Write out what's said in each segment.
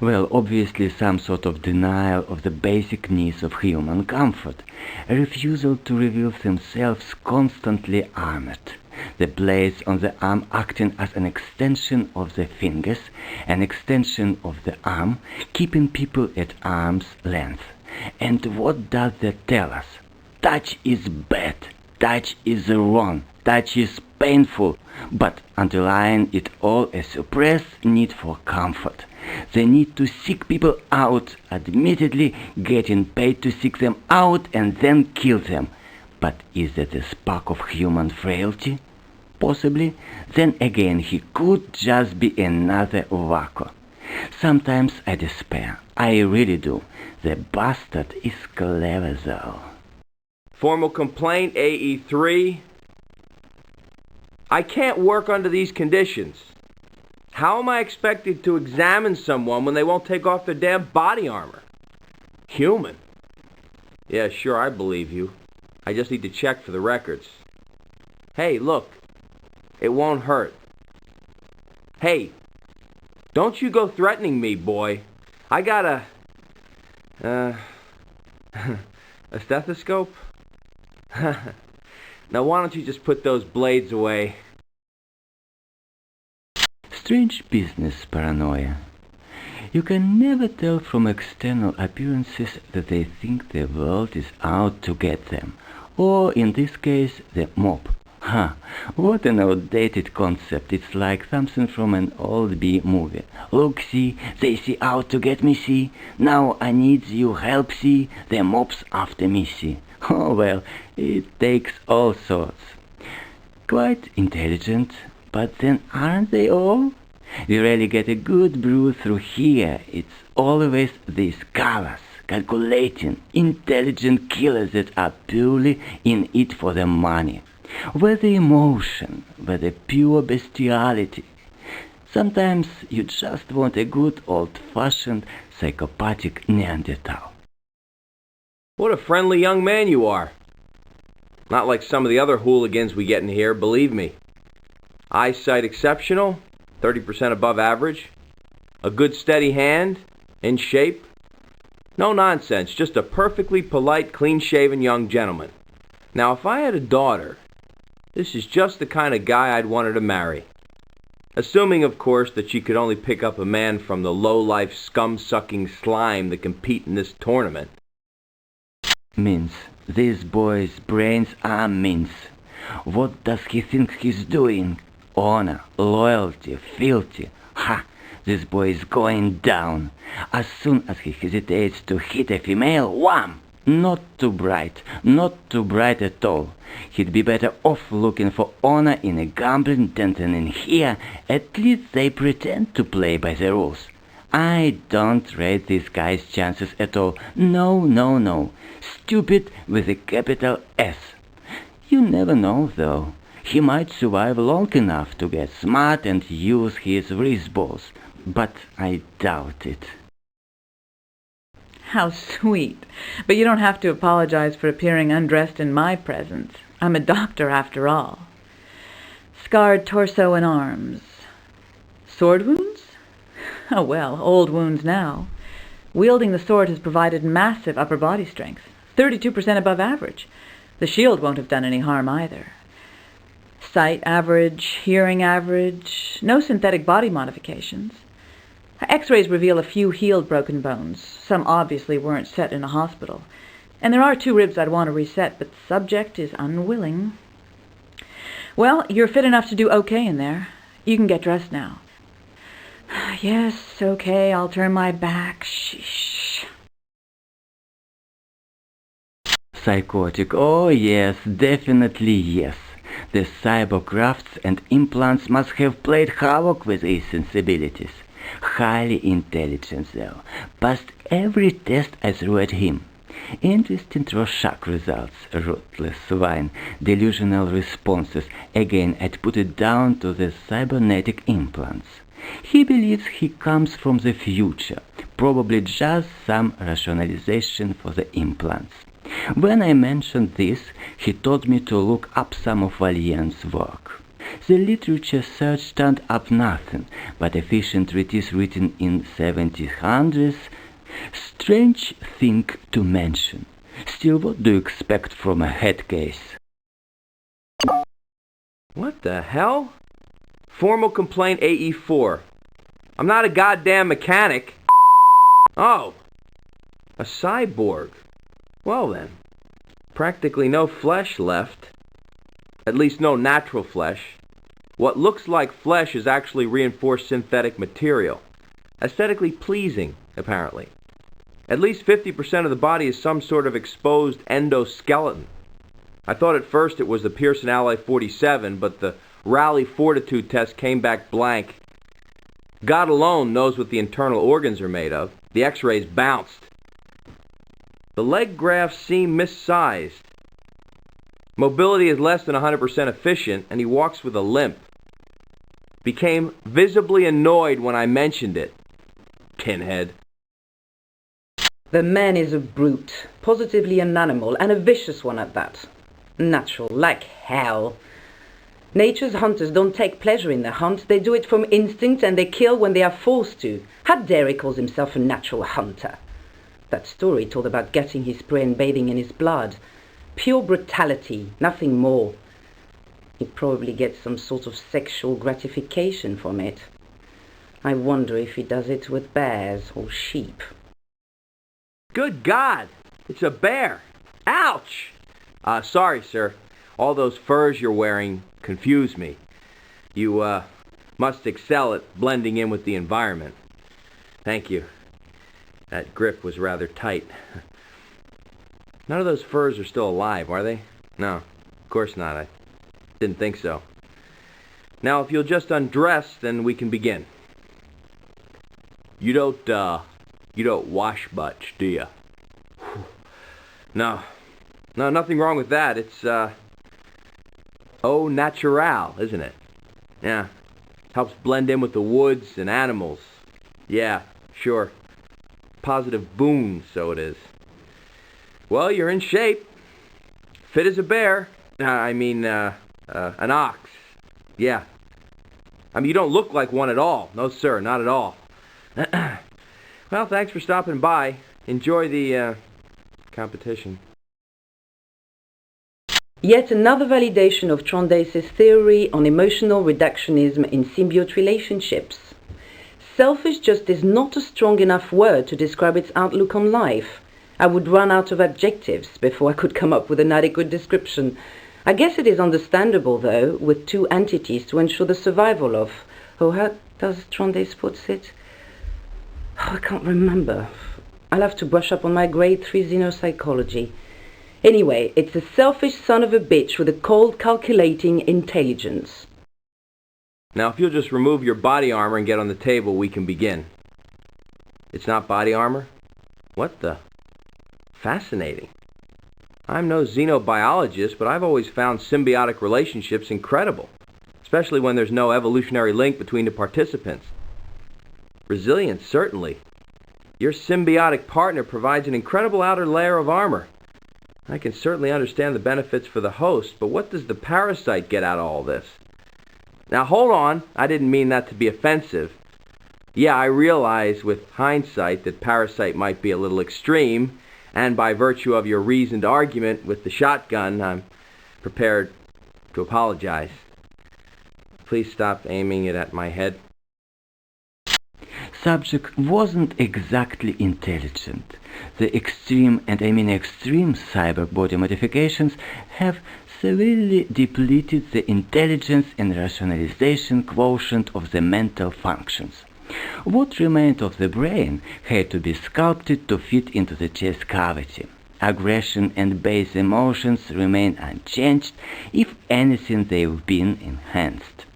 Well, obviously some sort of denial of the basic needs of human comfort, a refusal to reveal themselves constantly armored. The blades on the arm acting as an extension of the fingers, an extension of the arm, keeping people at arm's length. And what does that tell us? Touch is bad, touch is wrong, touch is painful, but underlying it all a suppressed need for comfort. The need to seek people out, admittedly getting paid to seek them out and then kill them. But is that a spark of human frailty? Possibly. Then again, he could just be another wacko. Sometimes I despair. I really do. The bastard is clever though. Formal complaint, AE3. I can't work under these conditions. How am I expected to examine someone when they won't take off their damn body armor? Human. Yeah, sure, I believe you. I just need to check for the records. Hey, look. It won't hurt. Hey, don't you go threatening me, boy. I got a stethoscope? Now why don't you just put those blades away? Strange business, paranoia. You can never tell from external appearances that they think the world is out to get them, or in this case, the mob. What an outdated concept. It's like something from an old B movie. Look, see, they see out to get me, see. Now I need you help, see. The mob's after me, see. Oh well, it takes all sorts. Quite intelligent, but then aren't they all? We really get a good brew through here. It's always these callous, calculating, intelligent killers that are purely in it for the money. Where the emotion, where the pure bestiality. Sometimes you just want a good old-fashioned psychopathic Neanderthal. What a friendly young man you are. Not like some of the other hooligans we get in here, believe me. Eyesight exceptional, 30% above average. A good steady hand, in shape. No nonsense, just a perfectly polite, clean-shaven young gentleman. Now, if I had a daughter, this is just the kind of guy I'd want her to marry. Assuming, of course, that she could only pick up a man from the low-life, scum-sucking slime that compete in this tournament. Mince. This boy's brains are mince. What does he think he's doing? Honor, loyalty, fealty. Ha! This boy is going down. As soon as he hesitates to hit a female, wham! Not too bright at all. He'd be better off looking for honor in a gambling den than in here. At least they pretend to play by the rules. I don't rate this guy's chances at all. No. Stupid with a capital S. You never know, though. He might survive long enough to get smart and use his wrist balls, but I doubt it. How sweet. But you don't have to apologize for appearing undressed in my presence. I'm a doctor after all. Scarred torso and arms. Sword wounds? Oh well, old wounds now. Wielding the sword has provided massive upper body strength. 32% above average. The shield won't have done any harm either. Sight average, hearing average, no synthetic body modifications. X-rays reveal a few healed broken bones. Some obviously weren't set in a hospital. And there are 2 ribs I'd want to reset, but the subject is unwilling. Well, you're fit enough to do okay in there. You can get dressed now. Yes, okay, I'll turn my back. Sheesh. Psychotic. Oh yes, definitely yes. The cyber grafts and implants must have played havoc with his sensibilities. Highly intelligent though. Passed every test I threw at him. Interesting Rorschach results. Ruthless swine. Delusional responses. Again, I'd put it down to the cybernetic implants. He believes he comes from the future. Probably just some rationalization for the implants. When I mentioned this, he told me to look up some of Valiant's work. The literature search turned up nothing but efficient treatise written in 1700s. Strange thing to mention. Still, what do you expect from a head case? What the hell? Formal complaint AE4. I'm not a goddamn mechanic. Oh, a cyborg. Well then, practically no flesh left. At least no natural flesh. What looks like flesh is actually reinforced synthetic material. Aesthetically pleasing, apparently. At least 50% of the body is some sort of exposed endoskeleton. I thought at first it was the Pearson Alloy 47, but the Raleigh Fortitude test came back blank. God alone knows what the internal organs are made of. The x-rays bounced. The leg grafts seem missized. Mobility is less than 100% efficient, and he walks with a limp. Became visibly annoyed when I mentioned it. Pinhead. The man is a brute, positively an animal, and a vicious one at that. Natural, like hell. Nature's hunters don't take pleasure in their hunt, they do it from instinct and they kill when they are forced to. How dare he calls himself a natural hunter? That story told about getting his prey and bathing in his blood. Pure brutality, nothing more. He probably gets some sort of sexual gratification from it. I wonder if he does it with bears or sheep. Good God! It's a bear! Ouch! Sorry, sir. All those furs you're wearing confuse me. You, must excel at blending in with the environment. Thank you. That grip was rather tight. None of those furs are still alive, are they? No, of course not. I didn't think so. Now, if you'll just undress, then we can begin. You don't wash much, do you? No, nothing wrong with that. It's, au naturel, isn't it? Yeah, helps blend in with the woods and animals. Yeah, sure. Positive boon, so it is. Well, you're in shape. Fit as a bear. An ox. Yeah. You don't look like one at all. No, sir, not at all. Well, thanks for stopping by. Enjoy the, competition. Yet another validation of Trondheim's theory on emotional reductionism in symbiote relationships. Selfish just is not a strong enough word to describe its outlook on life. I would run out of adjectives before I could come up with an adequate description. I guess it is understandable, though, with two entities to ensure the survival of... how does Trondheim put it? I can't remember. I'll have to brush up on my grade 3 xenopsychology. Anyway, it's a selfish son of a bitch with a cold, calculating intelligence. Now, if you'll just remove your body armor and get on the table, we can begin. It's not body armor? What the? Fascinating. I'm no xenobiologist, but I've always found symbiotic relationships incredible, especially when there's no evolutionary link between the participants. Resilience, certainly. Your symbiotic partner provides an incredible outer layer of armor. I can certainly understand the benefits for the host, but what does the parasite get out of all this? Now, hold on. I didn't mean that to be offensive. Yeah, I realize with hindsight that parasite might be a little extreme, and by virtue of your reasoned argument with the shotgun, I'm prepared to apologize. Please stop aiming it at my head. Subject wasn't exactly intelligent. The extreme, and I mean extreme, cyber body modifications have severely depleted the intelligence and rationalization quotient of the mental functions. What remained of the brain had to be sculpted to fit into the chest cavity. Aggression and base emotions remain unchanged, if anything they've been enhanced.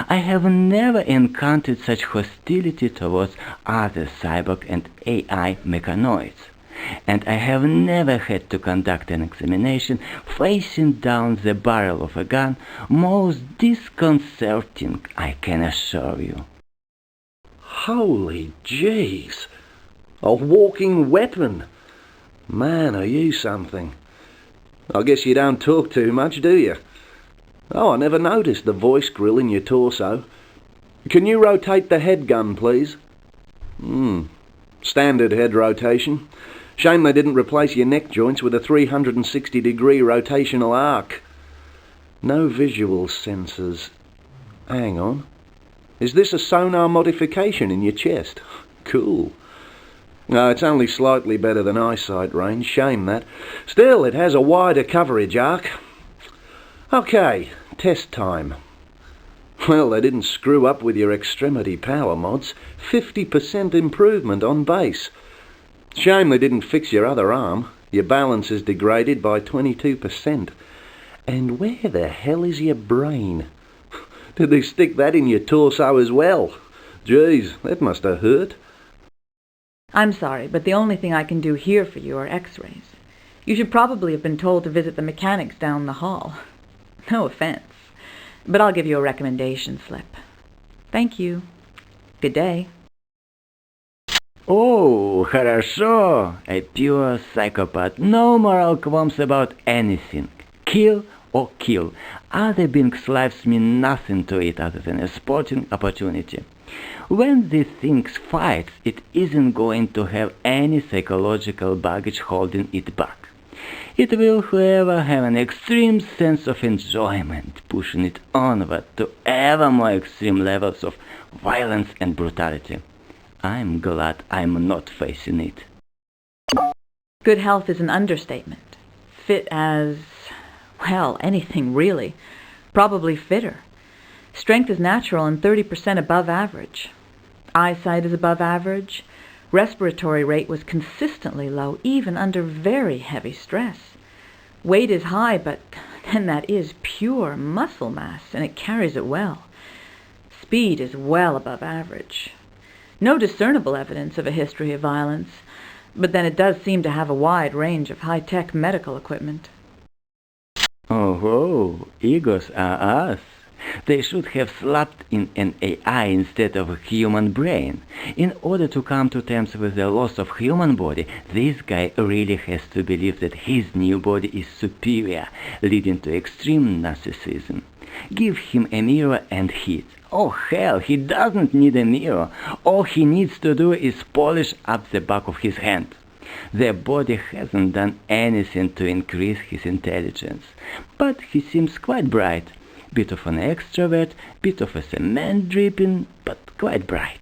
I have never encountered such hostility towards other cyborg and AI mechanoids, and I have never had to conduct an examination facing down the barrel of a gun most disconcerting, I can assure you. Holy jeez! A walking weapon! Man, are you something? I guess you don't talk too much, do you? Oh, I never noticed the voice grill in your torso. Can you rotate the head gun, please? Standard head rotation. Shame they didn't replace your neck joints with a 360-degree rotational arc. No visual sensors. Hang on. Is this a sonar modification in your chest? Cool. No, it's only slightly better than eyesight range. Shame that. Still, it has a wider coverage arc. Okay, test time. Well, they didn't screw up with your extremity power mods. 50% improvement on base. Shame they didn't fix your other arm. Your balance is degraded by 22%. And where the hell is your brain? Did they stick that in your torso as well? Geez, that must have hurt. I'm sorry, but the only thing I can do here for you are x-rays. You should probably have been told to visit the mechanics down the hall. No offense, but I'll give you a recommendation slip. Thank you. Good day. Oh, хорошо. A pure psychopath. No moral qualms about anything. Kill or kill. Other beings' lives mean nothing to it other than a sporting opportunity. When the thing fights, it isn't going to have any psychological baggage holding it back. It will, however, have an extreme sense of enjoyment, pushing it onward to ever more extreme levels of violence and brutality. I'm glad I'm not facing it. Good health is an understatement. Fit as, well, anything really. Probably fitter. Strength is natural and 30% above average. Eyesight is above average. Respiratory rate was consistently low, even under very heavy stress. Weight is high, but then that is pure muscle mass, and it carries it well. Speed is well above average. No discernible evidence of a history of violence, but then it does seem to have a wide range of high-tech medical equipment. Oh, egos are us. They should have slapped in an AI instead of a human brain. In order to come to terms with the loss of human body, this guy really has to believe that his new body is superior, leading to extreme narcissism. Give him a mirror and hit. Oh hell, he doesn't need a mirror. All he needs to do is polish up the back of his hand. The body hasn't done anything to increase his intelligence, but he seems quite bright. Bit of an extrovert, bit of a cement dripping, but quite bright.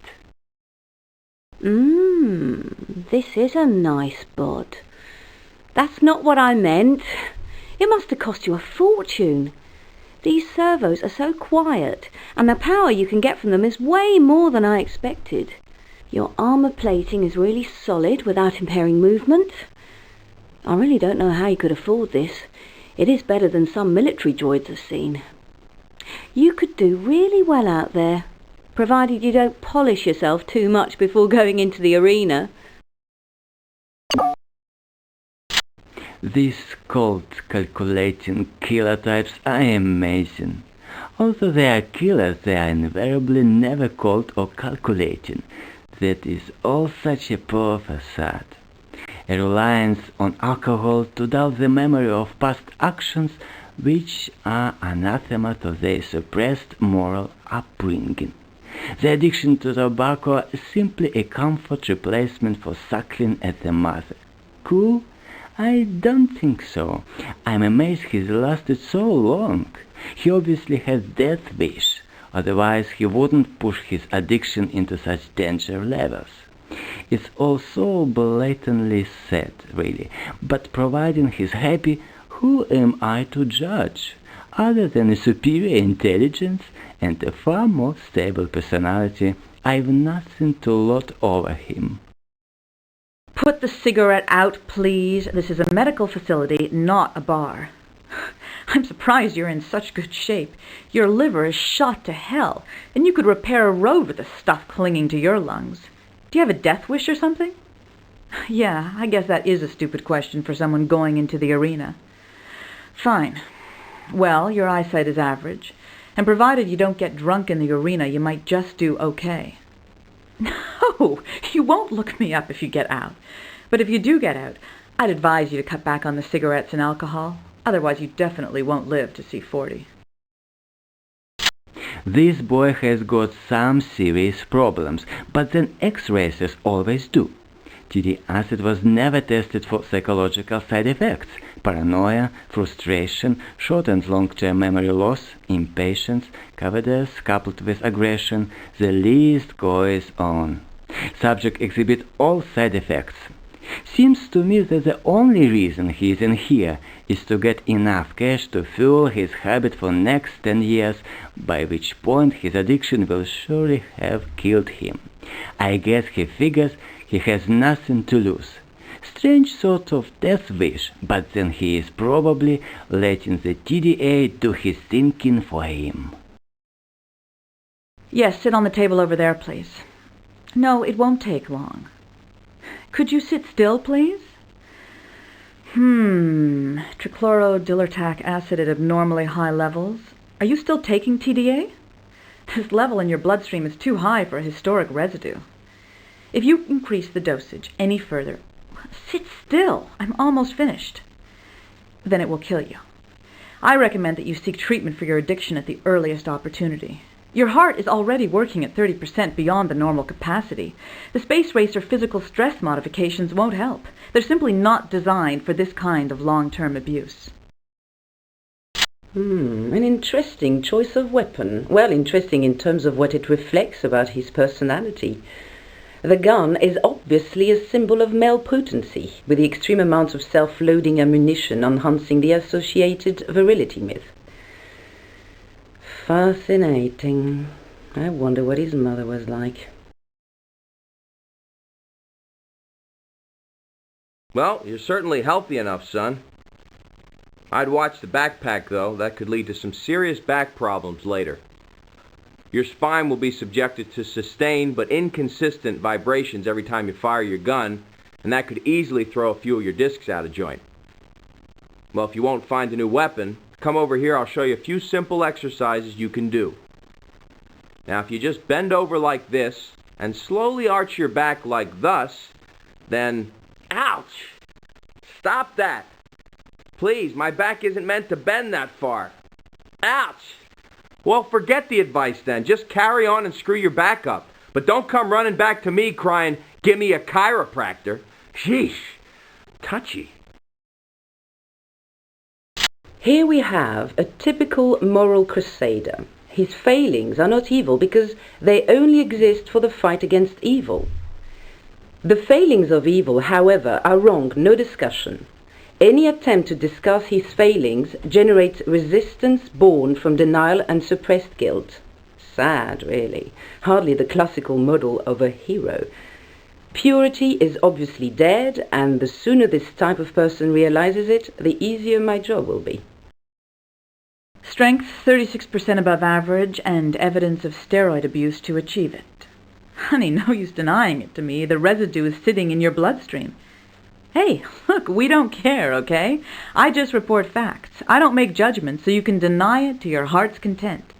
This is a nice bod. That's not what I meant. It must have cost you a fortune. These servos are so quiet, and the power you can get from them is way more than I expected. Your armour plating is really solid without impairing movement. I really don't know how you could afford this. It is better than some military droids I've seen. You could do really well out there, provided you don't polish yourself too much before going into the arena. These cold, calculating killer types are amazing. Although they are killers, they are invariably never cold or calculating. That is all such a poor facade. A reliance on alcohol to dull the memory of past actions which are anathema to their suppressed moral upbringing. The addiction to tobacco is simply a comfort replacement for suckling at the mother. Cool? I don't think so. I'm amazed he's lasted so long. He obviously has death wish, otherwise he wouldn't push his addiction into such danger levels. It's all so blatantly sad, really, but providing he's happy, who am I to judge? Other than a superior intelligence and a far more stable personality, I've nothing to lord over him. Put the cigarette out, please. This is a medical facility, not a bar. I'm surprised you're in such good shape. Your liver is shot to hell, and you could repair a road with the stuff clinging to your lungs. Do you have a death wish or something? Yeah, I guess that is a stupid question for someone going into the arena. Fine. Well, your eyesight is average, and provided you don't get drunk in the arena, you might just do okay. No, you won't look me up if you get out. But if you do get out, I'd advise you to cut back on the cigarettes and alcohol. Otherwise, you definitely won't live to see 40. This boy has got some serious problems, but then X-racers always do. TD acid was never tested for psychological side effects: paranoia, frustration, short and long-term memory loss, impatience, cowardice coupled with aggression. The list goes on. Subject exhibits all side effects. Seems to me that the only reason he is in here is to get enough cash to fuel his habit for next 10 years, by which point his addiction will surely have killed him. I guess he figures he has nothing to lose. Strange sort of death wish, but then he is probably letting the TDA do his thinking for him. Yes, sit on the table over there, please. No, it won't take long. Could you sit still, please? Trichlorodeltartic acid at abnormally high levels. Are you still taking TDA? This level in your bloodstream is too high for a historic residue. If you increase the dosage any further, sit still. I'm almost finished. Then it will kill you. I recommend that you seek treatment for your addiction at the earliest opportunity. Your heart is already working at 30% beyond the normal capacity. The space racer physical stress modifications won't help. They're simply not designed for this kind of long-term abuse. An interesting choice of weapon. Well, interesting in terms of what it reflects about his personality. The gun is obviously a symbol of male potency, with the extreme amounts of self-loading ammunition enhancing the associated virility myth. Fascinating. I wonder what his mother was like. Well, you're certainly healthy enough, son. I'd watch the backpack, though. That could lead to some serious back problems later. Your spine will be subjected to sustained but inconsistent vibrations every time you fire your gun, and that could easily throw a few of your discs out of joint. Well, if you won't find a new weapon, come over here. I'll show you a few simple exercises you can do. Now, if you just bend over like this and slowly arch your back like thus, then... Ouch! Stop that! Please, my back isn't meant to bend that far. Ouch! Well, forget the advice then. Just carry on and screw your back up. But don't come running back to me crying, "Give me a chiropractor." Sheesh. Touchy. Here we have a typical moral crusader. His failings are not evil because they only exist for the fight against evil. The failings of evil, however, are wrong, no discussion. Any attempt to discuss his failings generates resistance born from denial and suppressed guilt. Sad, really. Hardly the classical model of a hero. Purity is obviously dead, and the sooner this type of person realizes it, the easier my job will be. Strength 36% above average, and evidence of steroid abuse to achieve it. Honey, no use denying it to me. The residue is sitting in your bloodstream. Hey, look, we don't care, okay? I just report facts. I don't make judgments, so you can deny it to your heart's content.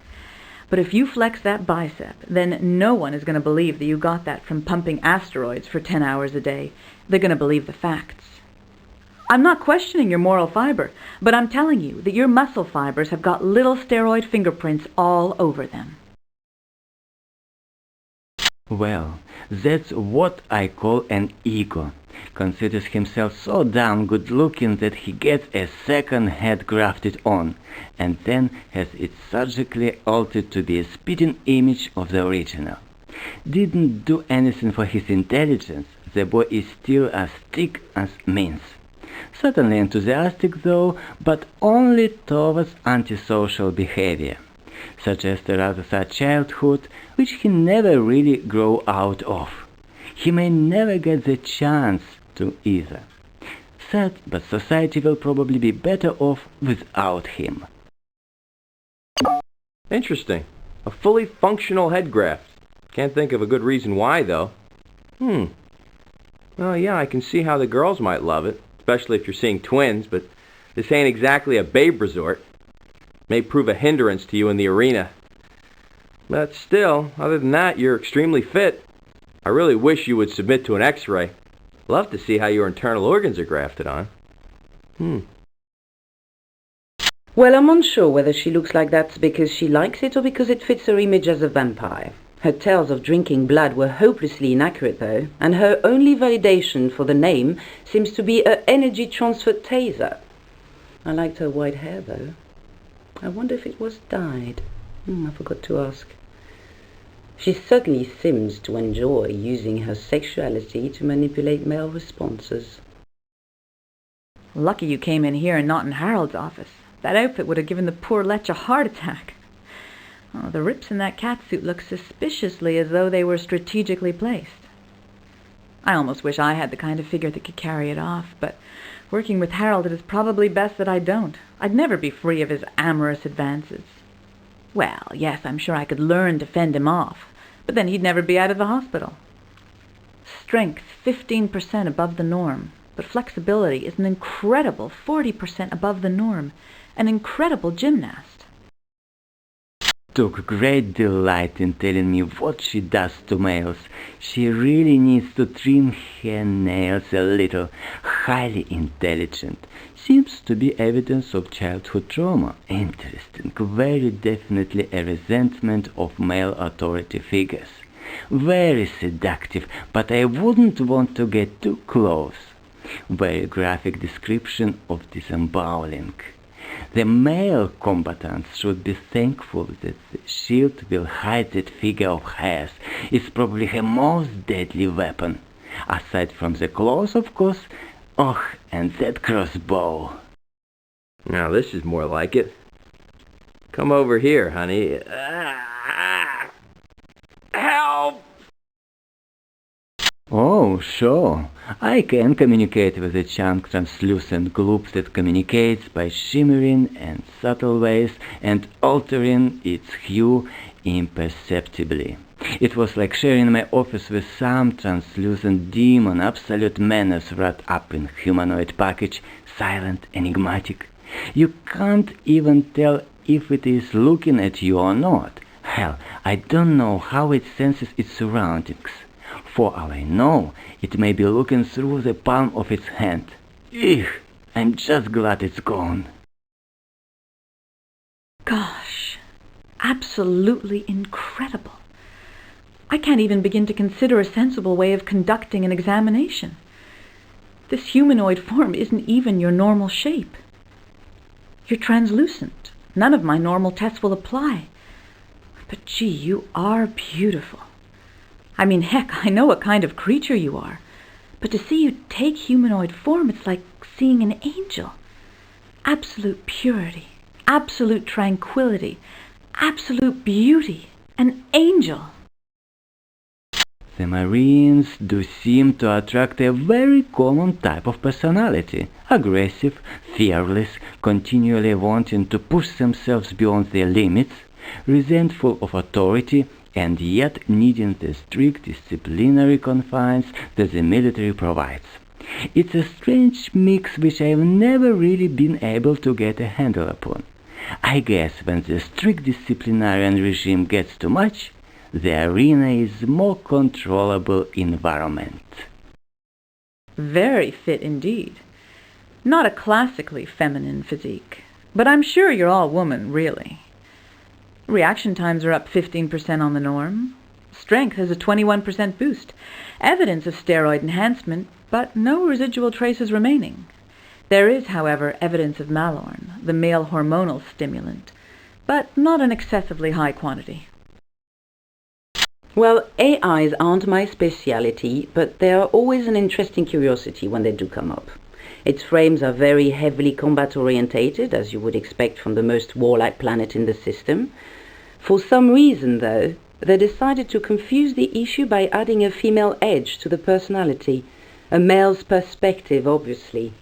But if you flex that bicep, then no one is going to believe that you got that from pumping asteroids for 10 hours a day. They're going to believe the facts. I'm not questioning your moral fiber, but I'm telling you that your muscle fibers have got little steroid fingerprints all over them. Well, that's what I call an ego. Considers himself so damn good looking that he gets a second head grafted on, and then has it surgically altered to be a spitting image of the original. Didn't do anything for his intelligence. The boy is still as thick as mince. Certainly enthusiastic though, but only towards antisocial behavior. Suggests a rather sad childhood, which he never really grow out of. He may never get the chance to either. Sad, but society will probably be better off without him. Interesting. A fully functional head graft. Can't think of a good reason why, though. Well, yeah, I can see how the girls might love it, especially if you're seeing twins, but this ain't exactly a babe resort. May prove a hindrance to you in the arena. But still, other than that, you're extremely fit. I really wish you would submit to an x-ray. Love to see how your internal organs are grafted on. Well, I'm unsure whether she looks like that because she likes it or because it fits her image as a vampire. Her tales of drinking blood were hopelessly inaccurate, though, and her only validation for the name seems to be her energy transfer taser. I liked her white hair, though. I wonder if it was dyed. I forgot to ask. She certainly seems to enjoy using her sexuality to manipulate male responses. Lucky you came in here and not in Harold's office. That outfit would have given the poor lech a heart attack. Oh, the rips in that catsuit look suspiciously as though they were strategically placed. I almost wish I had the kind of figure that could carry it off, but working with Harold, it is probably best that I don't. I'd never be free of his amorous advances. Well, yes, I'm sure I could learn to fend him off, but then he'd never be out of the hospital. Strength 15% above the norm, but flexibility is an incredible 40% above the norm. An incredible gymnast. Took great delight in telling me what she does to males. She really needs to trim her nails a little. Highly intelligent. Seems to be evidence of childhood trauma. Interesting. Very definitely a resentment of male authority figures. Very seductive, but I wouldn't want to get too close. Very graphic description of disemboweling. The male combatants should be thankful that the shield will hide that figure of hers. It's probably her most deadly weapon. Aside from the claws, of course. Oh, and that crossbow. Now this is more like it. Come over here, honey. Help! Oh, sure. I can communicate with the chunk translucent globe that communicates by shimmering and subtle ways and altering its hue imperceptibly. It was like sharing my office with some translucent demon, absolute menace wrapped up in humanoid package, silent, enigmatic. You can't even tell if it is looking at you or not. Hell, I don't know how it senses its surroundings. For all I know, it may be looking through the palm of its hand. Ugh, I'm just glad it's gone. Gosh, absolutely incredible. I can't even begin to consider a sensible way of conducting an examination. This humanoid form isn't even your normal shape. You're translucent. None of my normal tests will apply. But gee, you are beautiful. I mean, heck, I know what kind of creature you are. But to see you take humanoid form, it's like seeing an angel. Absolute purity, absolute tranquility, absolute beauty. An angel. The Marines do seem to attract a very common type of personality. Aggressive, fearless, continually wanting to push themselves beyond their limits, resentful of authority, and yet needing the strict disciplinary confines that the military provides. It's a strange mix which I've never really been able to get a handle upon. I guess when the strict disciplinarian regime gets too much, the arena is a more controllable environment. Very fit indeed. Not a classically feminine physique, but I'm sure you're all woman, really. Reaction times are up 15% on the norm. Strength has a 21% boost. Evidence of steroid enhancement, but no residual traces remaining. There is, however, evidence of Malorn, the male hormonal stimulant, but not an excessively high quantity. Well, AIs aren't my speciality, but they are always an interesting curiosity when they do come up. Its frames are very heavily combat-orientated, as you would expect from the most warlike planet in the system. For some reason, though, they decided to confuse the issue by adding a female edge to the personality. A male's perspective, obviously.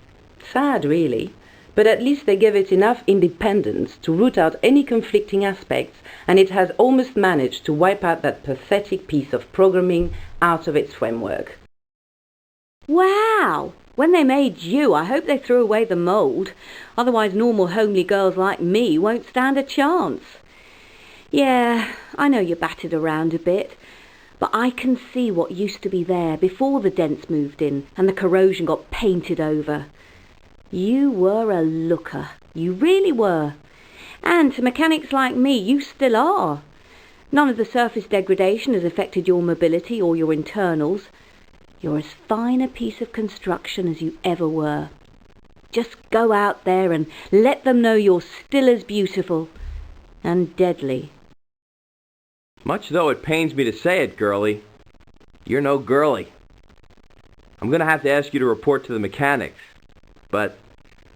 Sad, really, but at least they gave it enough independence to root out any conflicting aspects, and it has almost managed to wipe out that pathetic piece of programming out of its framework. Wow! When they made you, I hope they threw away the mould. Otherwise normal homely girls like me won't stand a chance. Yeah, I know you're battered around a bit, but I can see what used to be there before the dents moved in and the corrosion got painted over. You were a looker. You really were. And to mechanics like me, you still are. None of the surface degradation has affected your mobility or your internals. You're as fine a piece of construction as you ever were. Just go out there and let them know you're still as beautiful and deadly. Much though it pains me to say it, girlie, you're no girlie. I'm going to have to ask you to report to the mechanics. But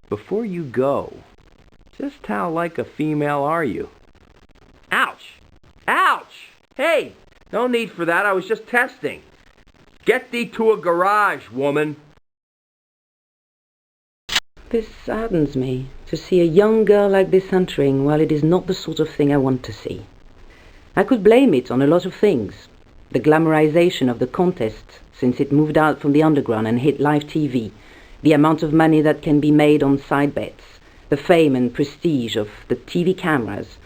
before you go, just how like a female are you? Ouch! Ouch! Hey, no need for that. I was just testing. Get thee to a garage, woman. This saddens me to see a young girl like this entering while it is not the sort of thing I want to see. I could blame it on a lot of things. The glamorization of the contest since it moved out from the underground and hit live TV, the amount of money that can be made on side bets, the fame and prestige of the TV cameras.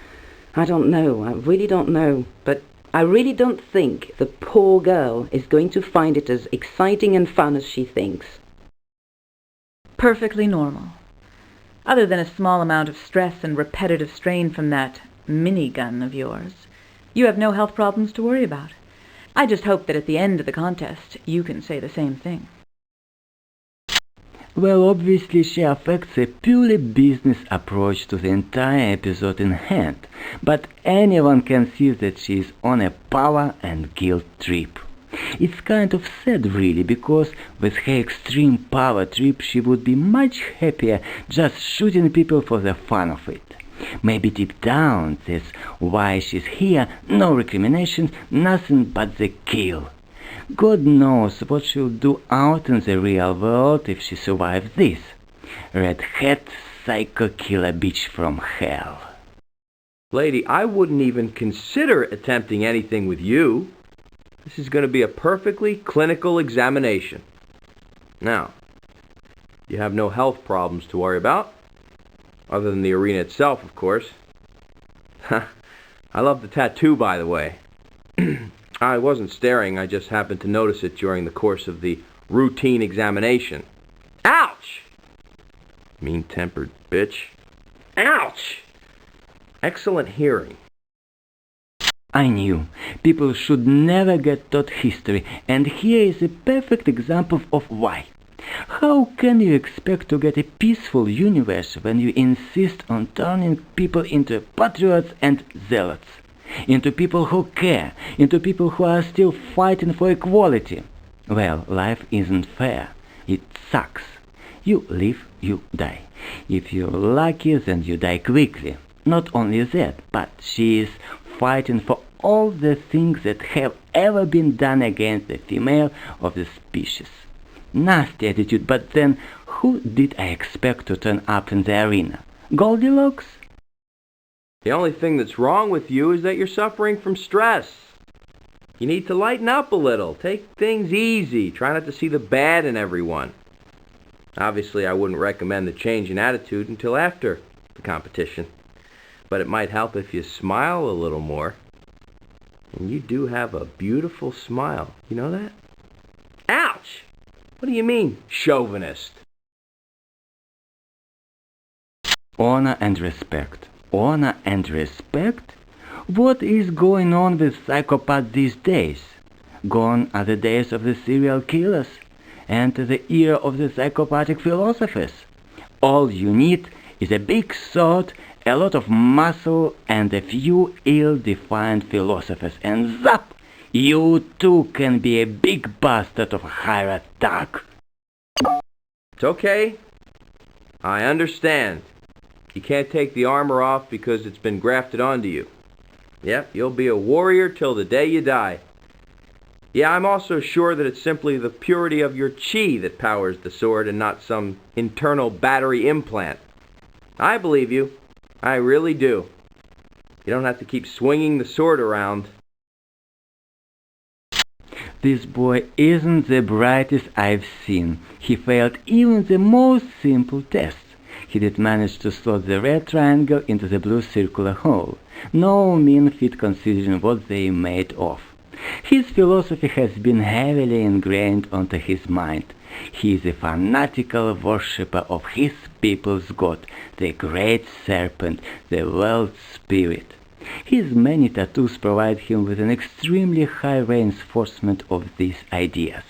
I don't know, I really don't know, but I really don't think the poor girl is going to find it as exciting and fun as she thinks. Perfectly normal. Other than a small amount of stress and repetitive strain from that minigun of yours, you have no health problems to worry about. I just hope that at the end of the contest, you can say the same thing. Well, obviously she affects a purely business approach to the entire episode in hand, but anyone can see that she is on a power and guilt trip. It's kind of sad really, because with her extreme power trip she would be much happier just shooting people for the fun of it. Maybe deep down that's why she's here, no recriminations, nothing but the kill. God knows what she'll do out in the real world if she survives this. Red-hat psycho killer bitch from hell. Lady, I wouldn't even consider attempting anything with you. This is going to be a perfectly clinical examination. Now, you have no health problems to worry about, other than the arena itself, of course. I love the tattoo, by the way. I wasn't staring, I just happened to notice it during the course of the routine examination. Ouch! Mean-tempered bitch. Ouch! Excellent hearing. I knew people should never get taught history, and here is a perfect example of why. How can you expect to get a peaceful universe when you insist on turning people into patriots and zealots? Into people who care, into people who are still fighting for equality. Well, life isn't fair. It sucks. You live, you die. If you're lucky, then you die quickly. Not only that, but she is fighting for all the things that have ever been done against the female of the species. Nasty attitude, but then who did I expect to turn up in the arena? Goldilocks? The only thing that's wrong with you is that you're suffering from stress. You need to lighten up a little. Take things easy. Try not to see the bad in everyone. Obviously, I wouldn't recommend the change in attitude until after the competition. But it might help if you smile a little more. And you do have a beautiful smile. You know that? Ouch! What do you mean, chauvinist? Honor and respect. Honor and respect? What is going on with psychopaths these days? Gone are the days of the serial killers and the era of the psychopathic philosophers. All you need is a big sword, a lot of muscle, and a few ill-defined philosophers, and zap! You too can be a big bastard of higher attack. It's okay. I understand. You can't take the armor off because it's been grafted onto you. Yep, you'll be a warrior till the day you die. Yeah, I'm also sure that it's simply the purity of your chi that powers the sword and not some internal battery implant. I believe you. I really do. You don't have to keep swinging the sword around. This boy isn't the brightest I've seen. He failed even the most simple tests. He did manage to slot the red triangle into the blue circular hole. No mean feat considering what they made of. His philosophy has been heavily ingrained onto his mind. He is a fanatical worshipper of his people's god, the great serpent, the world spirit. His many tattoos provide him with an extremely high reinforcement of these ideas.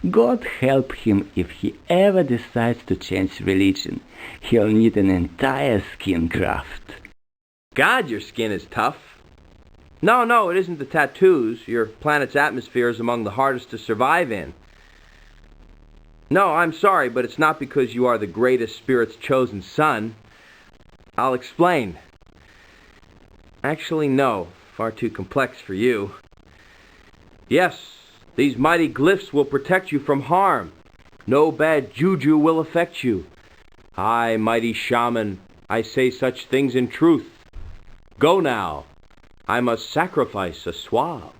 God help him if he ever decides to change religion. He'll need an entire skin graft. God, your skin is tough. No, it isn't the tattoos. Your planet's atmosphere is among the hardest to survive in. No, I'm sorry, but it's not because you are the greatest spirit's chosen son. I'll explain. Actually, no. Far too complex for you. Yes, these mighty glyphs will protect you from harm. No bad juju will affect you. I, mighty shaman, I say such things in truth. Go now. I must sacrifice a swab.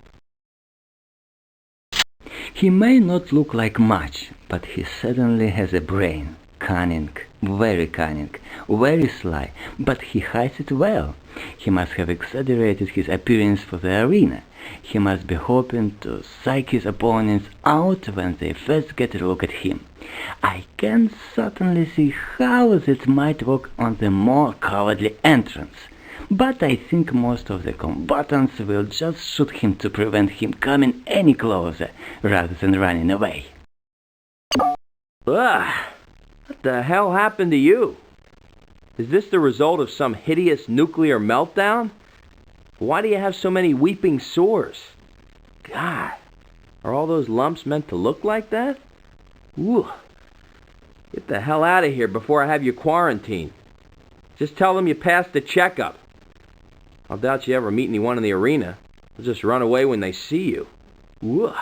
He may not look like much, but he certainly has a brain. Cunning, very sly, but he hides it well. He must have exaggerated his appearance for the arena. He must be hoping to psych his opponents out when they first get a look at him. I can certainly see how that might work on the more cowardly entrants, but I think most of the combatants will just shoot him to prevent him coming any closer, rather than running away. Ugh! What the hell happened to you? Is this the result of some hideous nuclear meltdown? Why do you have so many weeping sores? God, are all those lumps meant to look like that? Ooh. Get the hell out of here before I have you quarantined. Just tell them you passed the checkup. I doubt you ever meet anyone in the arena. They'll just run away when they see you. Ooh.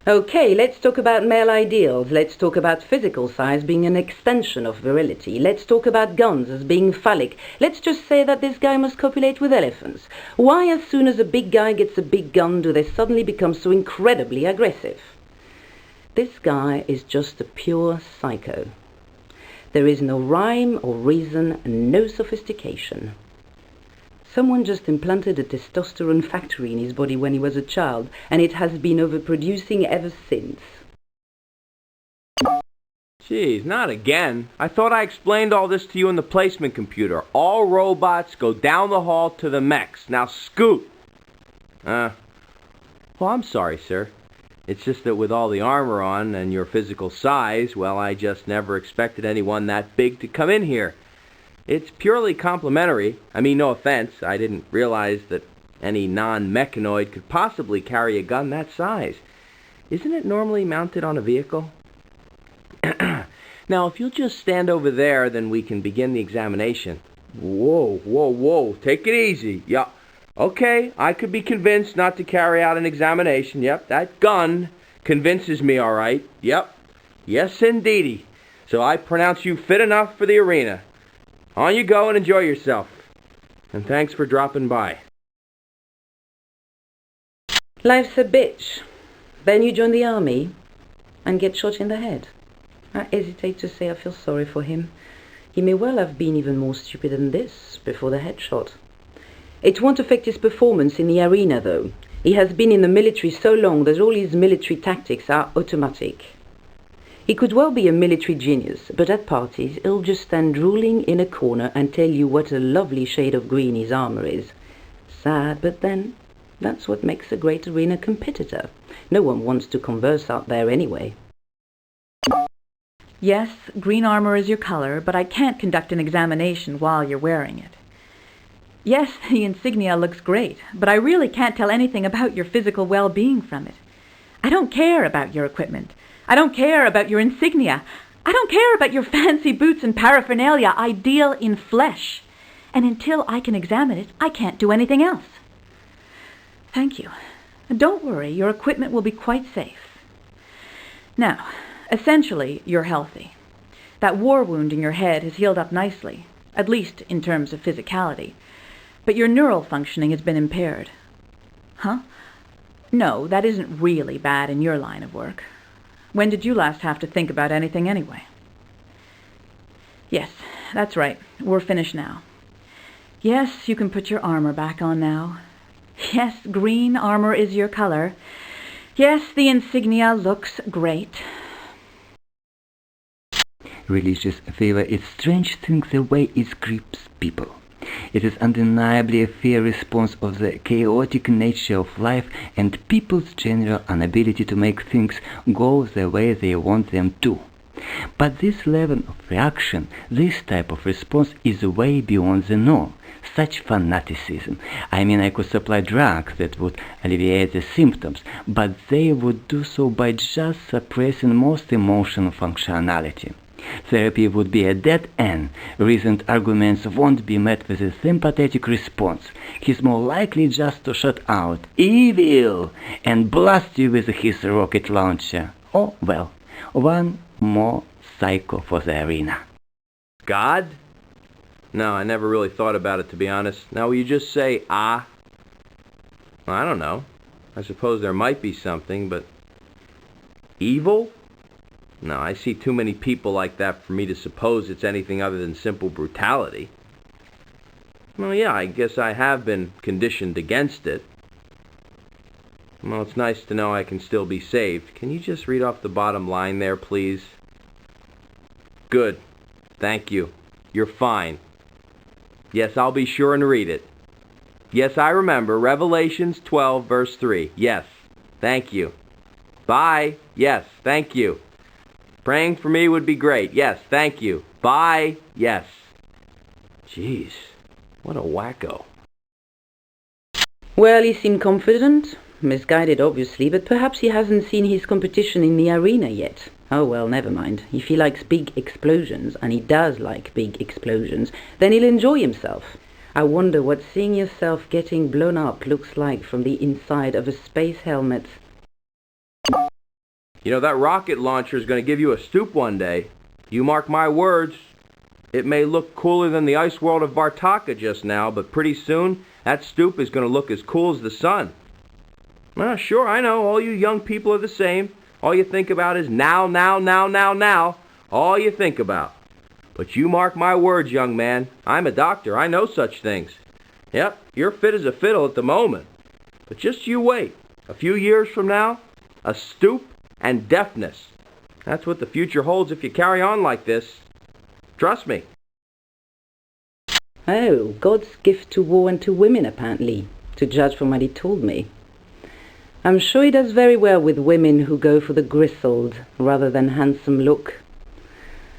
Okay, let's talk about male ideals. Let's talk about physical size being an extension of virility. Let's talk about guns as being phallic. Let's just say that this guy must copulate with elephants. Why, as soon as a big guy gets a big gun, do they suddenly become so incredibly aggressive? This guy is just a pure psycho. There is no rhyme or reason, no sophistication. Someone just implanted a testosterone factory in his body when he was a child, and it has been overproducing ever since. Jeez, not again. I thought I explained all this to you in the placement computer. All robots go down the hall to the mechs. Now scoot! Well, I'm sorry, sir. It's just that with all the armor on and your physical size, well, I just never expected anyone that big to come in here. It's purely complimentary. I mean, no offense. I didn't realize that any non-mechanoid could possibly carry a gun that size. Isn't it normally mounted on a vehicle? Now, if you'll just stand over there, then we can begin the examination. Whoa. Take it easy. Yeah. Okay, I could be convinced not to carry out an examination. Yep, that gun convinces me, all right. Yep. Yes, indeedy. So I pronounce you fit enough for the arena. On you go and enjoy yourself. And thanks for dropping by. Life's a bitch. Then you join the army and get shot in the head. I hesitate to say I feel sorry for him. He may well have been even more stupid than this before the headshot. It won't affect his performance in the arena, though. He has been in the military so long that all his military tactics are automatic. He could well be a military genius, but at parties he'll just stand drooling in a corner and tell you what a lovely shade of green his armor is. Sad, but then that's what makes a great arena competitor. No one wants to converse out there anyway. Yes, green armor is your color, but I can't conduct an examination while you're wearing it. Yes, the insignia looks great, but I really can't tell anything about your physical well-being from it. I don't care about your equipment. I don't care about your insignia. I don't care about your fancy boots and paraphernalia. I deal in flesh. And until I can examine it, I can't do anything else. Thank you. And don't worry, your equipment will be quite safe. Now, essentially, you're healthy. That war wound in your head has healed up nicely, at least in terms of physicality. But your neural functioning has been impaired. Huh? No, that isn't really bad in your line of work. When did you last have to think about anything anyway? Yes, that's right. We're finished now. Yes, you can put your armor back on now. Yes, green armor is your color. Yes, the insignia looks great. Religious fever is a strange thing the way it grips people. It is undeniably a fair response of the chaotic nature of life and people's general inability to make things go the way they want them to. But this level of reaction, this type of response, is way beyond the norm. Such fanaticism. I mean, I could supply drugs that would alleviate the symptoms, but they would do so by just suppressing most emotional functionality. Therapy would be a dead end. Reasoned arguments won't be met with a sympathetic response. He's more likely just to shout out, "Evil!" and blast you with his rocket launcher. Oh, well, one more psycho for the arena. God? No, I never really thought about it, to be honest. Now, will you just say, ah? Well, I don't know. I suppose there might be something, but... Evil? No, I see too many people like that for me to suppose it's anything other than simple brutality. Well, yeah, I guess I have been conditioned against it. Well, it's nice to know I can still be saved. Can you just read off the bottom line there, please? Good. Thank you. You're fine. Yes, I'll be sure and read it. Yes, I remember. Revelations 12, verse 3. Yes. Thank you. Bye. Yes. Thank you. Praying for me would be great. Yes. Thank you. Bye. Yes. Jeez. What a wacko. Well, he seemed confident. Misguided, obviously, but perhaps he hasn't seen his competition in the arena yet. Oh, well, never mind. If he likes big explosions, and he does like big explosions, then he'll enjoy himself. I wonder what seeing yourself getting blown up looks like from the inside of a space helmet. You know, that rocket launcher is going to give you a stoop one day. You mark my words. It may look cooler than the ice world of Vartaka just now, but pretty soon, that stoop is going to look as cool as the sun. Sure, I know, all you young people are the same. All you think about is now, now, now, now, now. All you think about. But you mark my words, young man. I'm a doctor. I know such things. Yep, you're fit as a fiddle at the moment. But just you wait. A few years from now, a stoop and deafness. That's what the future holds if you carry on like this. Trust me. Oh, God's gift to war and to women, apparently, to judge from what he told me. I'm sure he does very well with women who go for the grizzled rather than handsome look.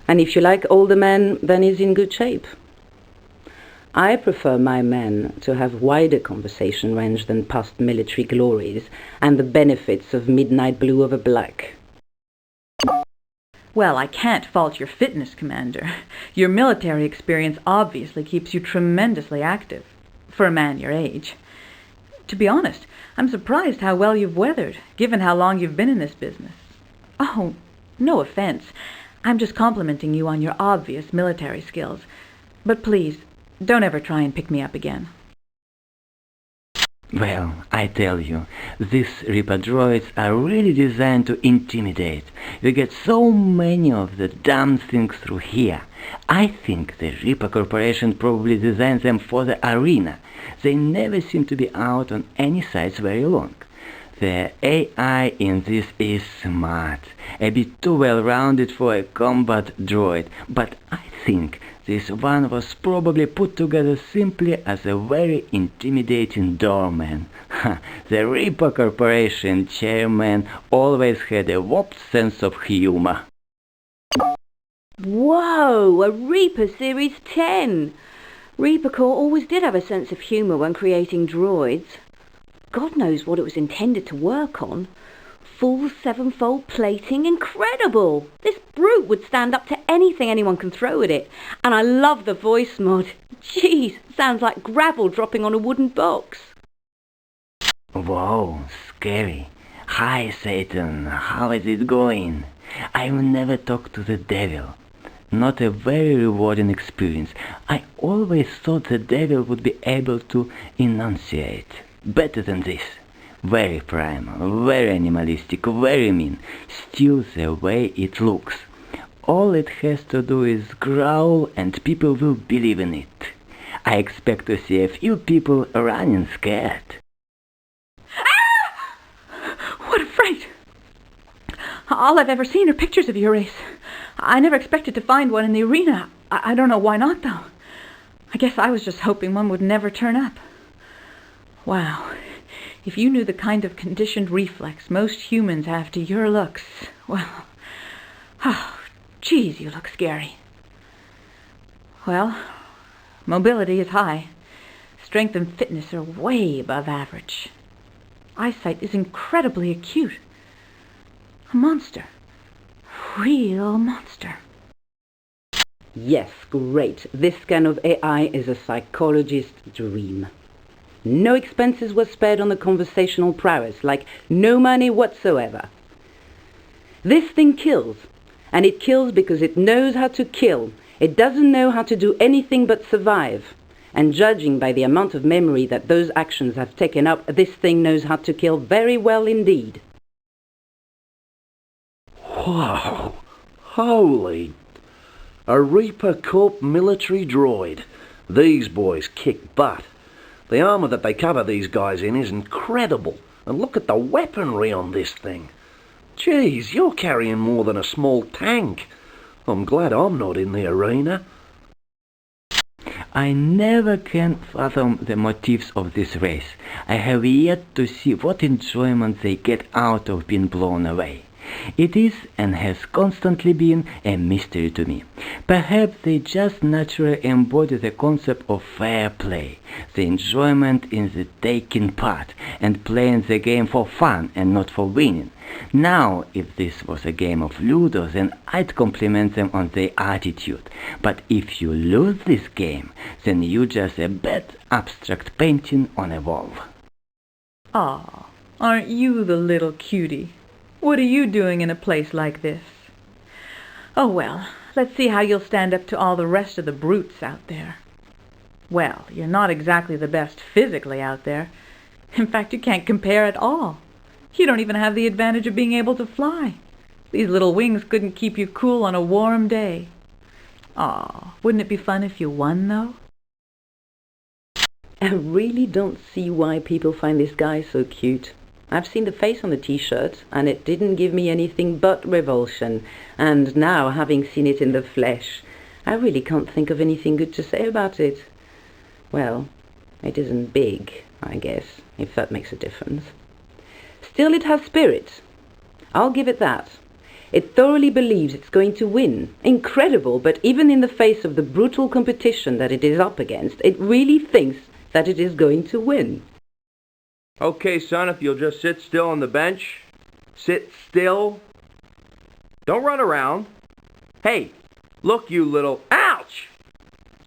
And if you like older men, then he's in good shape. I prefer my men to have wider conversation range than past military glories and the benefits of midnight blue over black. Well, I can't fault your fitness, Commander. Your military experience obviously keeps you tremendously active, for a man your age. To be honest, I'm surprised how well you've weathered, given how long you've been in this business. Oh, no offense. I'm just complimenting you on your obvious military skills. But please, don't ever try and pick me up again. Well, I tell you, these Reaper droids are really designed to intimidate. You get so many of the damn things through here. I think the Reaper Corporation probably designed them for the arena. They never seem to be out on any sites very long. The AI in this is smart, a bit too well-rounded for a combat droid, but I think this one was probably put together simply as a very intimidating doorman. The Reaper Corporation chairman always had a warped sense of humor. Whoa, a Reaper Series 10! Reaper Corps always did have a sense of humour when creating droids. God knows what it was intended to work on. Full sevenfold plating, incredible! This brute would stand up to anything anyone can throw at it. And I love the voice mod. Jeez, sounds like gravel dropping on a wooden box. Whoa, scary. Hi, Satan, how is it going? I've never talked to the devil. Not a very rewarding experience. I always thought the devil would be able to enunciate. Better than this. Very primal, very animalistic, very mean. Still the way it looks. All it has to do is growl and people will believe in it. I expect to see a few people running scared. All I've ever seen are pictures of your race. I never expected to find one in the arena. I don't know why not, though. I guess I was just hoping one would never turn up. Wow. If you knew the kind of conditioned reflex most humans have to your looks, well... Oh, geez, you look scary. Well, mobility is high. Strength and fitness are way above average. Eyesight is incredibly acute. A monster. Real monster. Yes, great. This kind of AI is a psychologist's dream. No expenses were spared on the conversational prowess, like no money whatsoever. This thing kills, and it kills because it knows how to kill. It doesn't know how to do anything but survive. And judging by the amount of memory that those actions have taken up, this thing knows how to kill very well indeed. Wow. Holy. A Reaper Corp military droid. These boys kick butt. The armour that they cover these guys in is incredible. And look at the weaponry on this thing. Geez, you're carrying more than a small tank. I'm glad I'm not in the arena. I never can fathom the motives of this race. I have yet to see what enjoyment they get out of being blown away. It is, and has constantly been, a mystery to me. Perhaps they just naturally embody the concept of fair play, the enjoyment in the taking part, and playing the game for fun and not for winning. Now, if this was a game of Ludo, then I'd compliment them on their attitude. But if you lose this game, then you're just a bad abstract painting on a wall. Aw, aren't you the little cutie? What are you doing in a place like this? Oh well, let's see how you'll stand up to all the rest of the brutes out there. Well, you're not exactly the best physically out there. In fact, you can't compare at all. You don't even have the advantage of being able to fly. These little wings couldn't keep you cool on a warm day. Aw, wouldn't it be fun if you won, though? I really don't see why people find this guy so cute. I've seen the face on the t-shirt, and it didn't give me anything but revulsion. And now, having seen it in the flesh, I really can't think of anything good to say about it. Well, it isn't big, I guess, if that makes a difference. Still, it has spirit. I'll give it that. It thoroughly believes it's going to win. Incredible, but even in the face of the brutal competition that it is up against, it really thinks that it is going to win. Okay, son, if you'll just sit still on the bench. Sit still. Don't run around. Hey, look, you little... Ouch!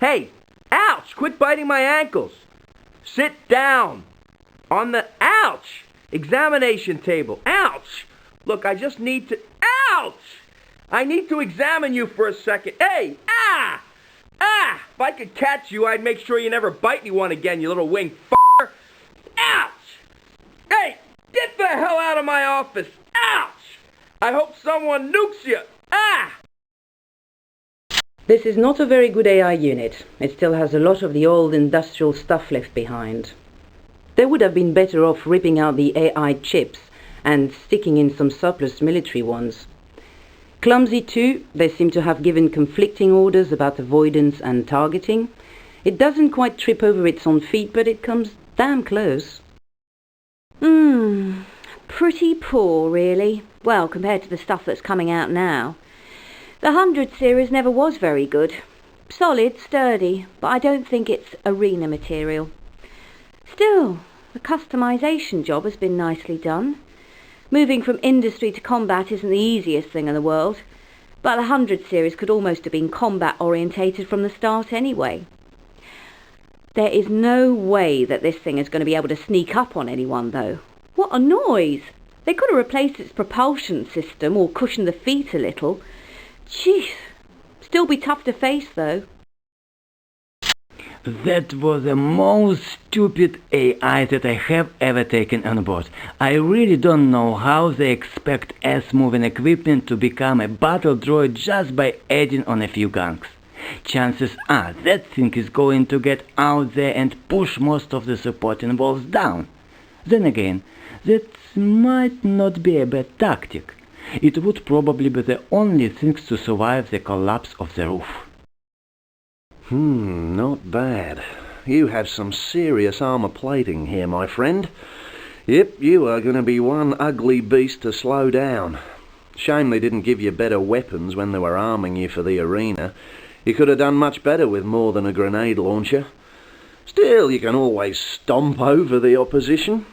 Hey, ouch! Quit biting my ankles. Sit down. On the... Ouch! Examination table. Ouch! Look, I just need to... Ouch! I need to examine you for a second. Hey! Ah! Ah! If I could catch you, I'd make sure you never bite anyone again, you little wing f***er. Ouch! Hey! Get the hell out of my office! Ouch! I hope someone nukes you! Ah! This is not a very good AI unit. It still has a lot of the old industrial stuff left behind. They would have been better off ripping out the AI chips and sticking in some surplus military ones. Clumsy too, they seem to have given conflicting orders about avoidance and targeting. It doesn't quite trip over its own feet, but it comes damn close. Pretty poor, really. Well, compared to the stuff that's coming out now. The 100 series never was very good. Solid, sturdy, but I don't think it's arena material. Still, the customization job has been nicely done. Moving from industry to combat isn't the easiest thing in the world, but the 100 series could almost have been combat orientated from the start anyway. There is no way that this thing is going to be able to sneak up on anyone, though. What a noise! They could have replaced its propulsion system or cushioned the feet a little. Jeez, still be tough to face, though. That was the most stupid AI that I have ever taken on board. I really don't know how they expect S-moving equipment to become a battle droid just by adding on a few guns. Chances are that thing is going to get out there and push most of the supporting walls down. Then again, that might not be a bad tactic. It would probably be the only thing to survive the collapse of the roof. Not bad. You have some serious armor plating here, my friend. Yep, you are going to be one ugly beast to slow down. Shame they didn't give you better weapons when they were arming you for the arena. You could have done much better with more than a grenade launcher. Still, you can always stomp over the opposition.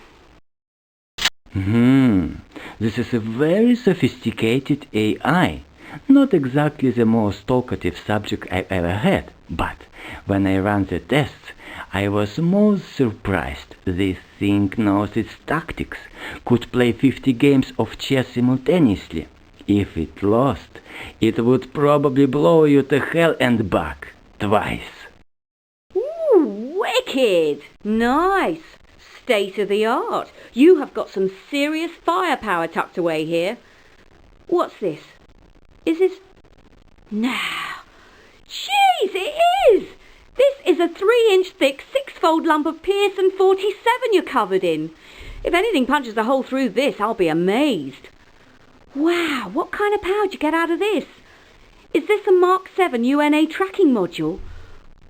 This is a very sophisticated AI. Not exactly the most talkative subject I've ever had, but when I ran the tests, I was most surprised. This thing knows its tactics, could play 50 games of chess simultaneously. If it lost, it would probably blow you to hell and back, twice. Ooh, wicked! Nice! State of the art. You have got some serious firepower tucked away here. What's this? Is this... No. Jeez, it is! This is a 3-inch thick, 6-fold lump of Pearson 47 you're covered in. If anything punches a hole through this, I'll be amazed. Wow, what kind of power did you get out of this? Is this a Mark 7 UNA tracking module?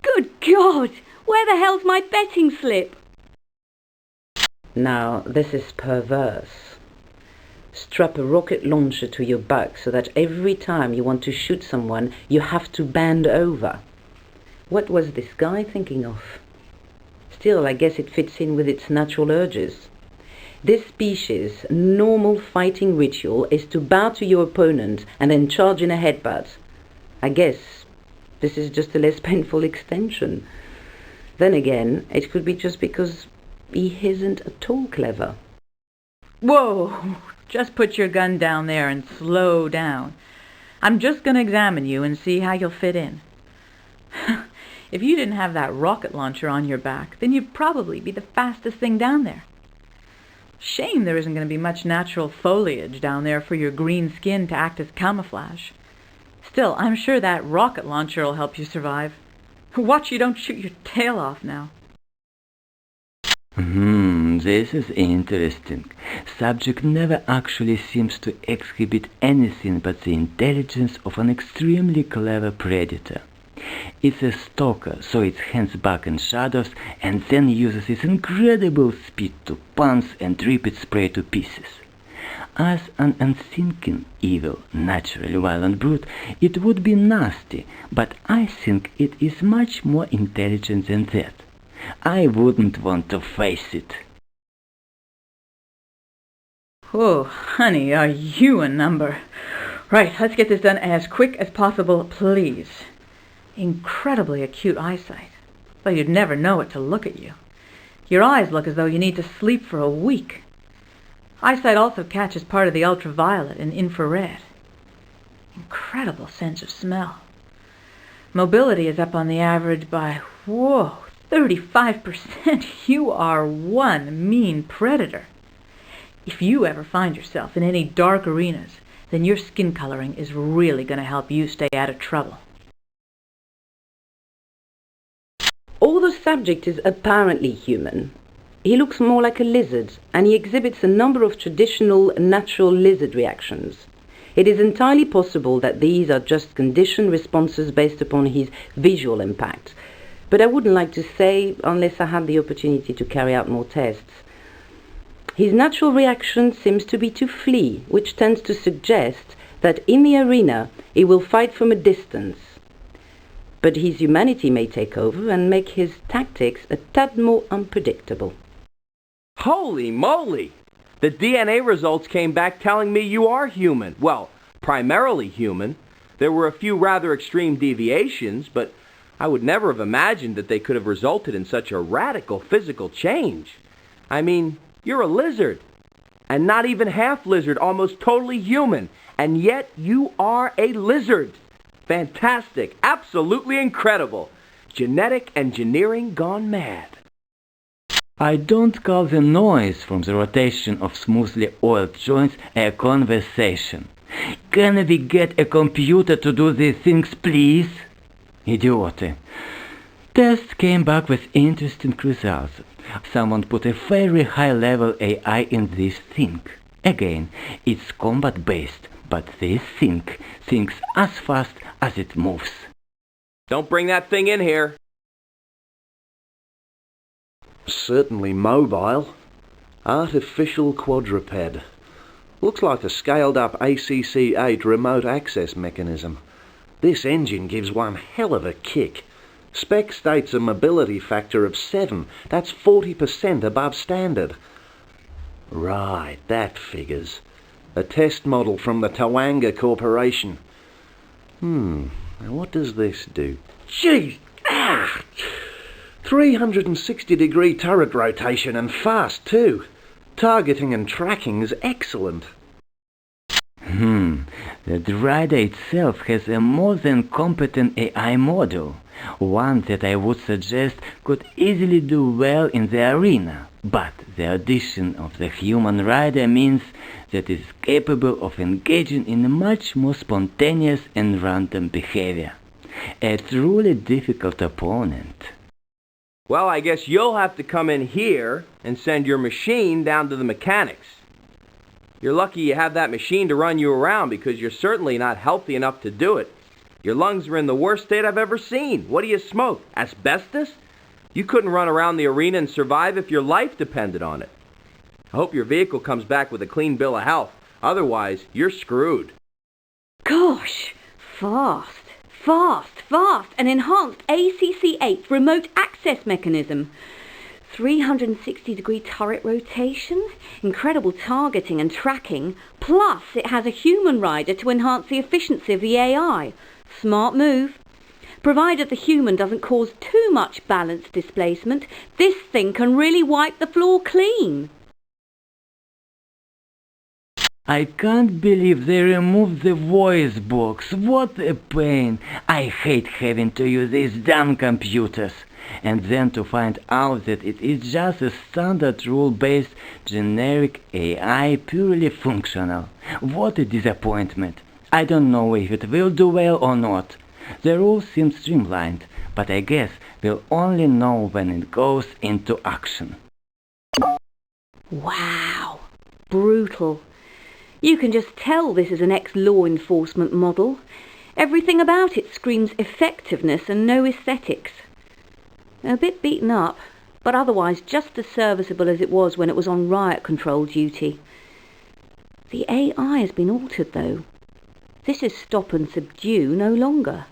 Good God! Where the hell's my betting slip? Now, this is perverse. Strap a rocket launcher to your back so that every time you want to shoot someone, you have to bend over. What was this guy thinking of? Still, I guess it fits in with its natural urges. This species' normal fighting ritual is to bow to your opponent and then charge in a headbutt. I guess this is just a less painful extension. Then again, it could be just because he isn't at all clever. Whoa! Just put your gun down there and slow down. I'm just going to examine you and see how you'll fit in. If you didn't have that rocket launcher on your back, then you'd probably be the fastest thing down there. Shame there isn't going to be much natural foliage down there for your green skin to act as camouflage. Still, I'm sure that rocket launcher will help you survive. Watch you don't shoot your tail off now. This is interesting. Subject never actually seems to exhibit anything but the intelligence of an extremely clever predator. It's a stalker, so it hangs back in shadows and then uses its incredible speed to pounce and rip its prey to pieces. As an unthinking, evil, naturally violent brute, it would be nasty, but I think it is much more intelligent than that. I wouldn't want to face it. Oh, honey, are you a number? Right, let's get this done as quick as possible, please. Incredibly acute eyesight, though you'd never know it to look at you. Your eyes look as though you need to sleep for a week. Eyesight also catches part of the ultraviolet and infrared. Incredible sense of smell. Mobility is up on the average by, 35%. You are one mean predator. If you ever find yourself in any dark arenas, then your skin coloring is really going to help you stay out of trouble. Although the subject is apparently human, he looks more like a lizard, and he exhibits a number of traditional natural lizard reactions. It is entirely possible that these are just conditioned responses based upon his visual impact, but I wouldn't like to say unless I had the opportunity to carry out more tests. His natural reaction seems to be to flee, which tends to suggest that in the arena he will fight from a distance. But his humanity may take over and make his tactics a tad more unpredictable. Holy moly! The DNA results came back telling me you are human. Well, primarily human. There were a few rather extreme deviations, but I would never have imagined that they could have resulted in such a radical physical change. I mean, you're a lizard. And not even half lizard, almost totally human. And yet you are a lizard. Fantastic. Absolutely incredible. Genetic engineering gone mad. I don't call the noise from the rotation of smoothly oiled joints a conversation. Can we get a computer to do these things, please? Idiote. Tests came back with interesting results. Someone put a very high-level AI in this thing. Again, it's combat-based, but this thing thinks as fast as it moves. Don't bring that thing in here. Certainly mobile. Artificial quadruped. Looks like a scaled-up ACC-8 remote access mechanism. This engine gives one hell of a kick. Spec states a mobility factor of 7. That's 40% above standard. Right, that figures. A test model from the Tawanga Corporation. Now what does this do? Gee! 360-degree turret rotation and fast too. Targeting and tracking is excellent. The rider itself has a more than competent AI model, one that I would suggest could easily do well in the arena, but the addition of the human rider means that it is capable of engaging in much more spontaneous and random behavior. A truly difficult opponent. Well, I guess you'll have to come in here and send your machine down to the mechanics. You're lucky you have that machine to run you around because you're certainly not healthy enough to do it. Your lungs are in the worst state I've ever seen. What do you smoke? Asbestos? You couldn't run around the arena and survive if your life depended on it. I hope your vehicle comes back with a clean bill of health. Otherwise, you're screwed. Gosh, fast. An enhanced ACC-8 remote access mechanism. 360-degree turret rotation, incredible targeting and tracking, plus it has a human rider to enhance the efficiency of the AI. Smart move. Provided the human doesn't cause too much balance displacement, this thing can really wipe the floor clean. I can't believe they removed the voice box. What a pain. I hate having to use these damn computers. And then to find out that it is just a standard rule-based generic AI, purely functional. What a disappointment. I don't know if it will do well or not. The rules seem streamlined, but I guess we'll only know when it goes into action. Wow, brutal. You can just tell this is an ex-law enforcement model. Everything about it screams effectiveness and no aesthetics. A bit beaten up, but otherwise just as serviceable as it was when it was on riot control duty. The AI has been altered, though. This is stop and subdue no longer.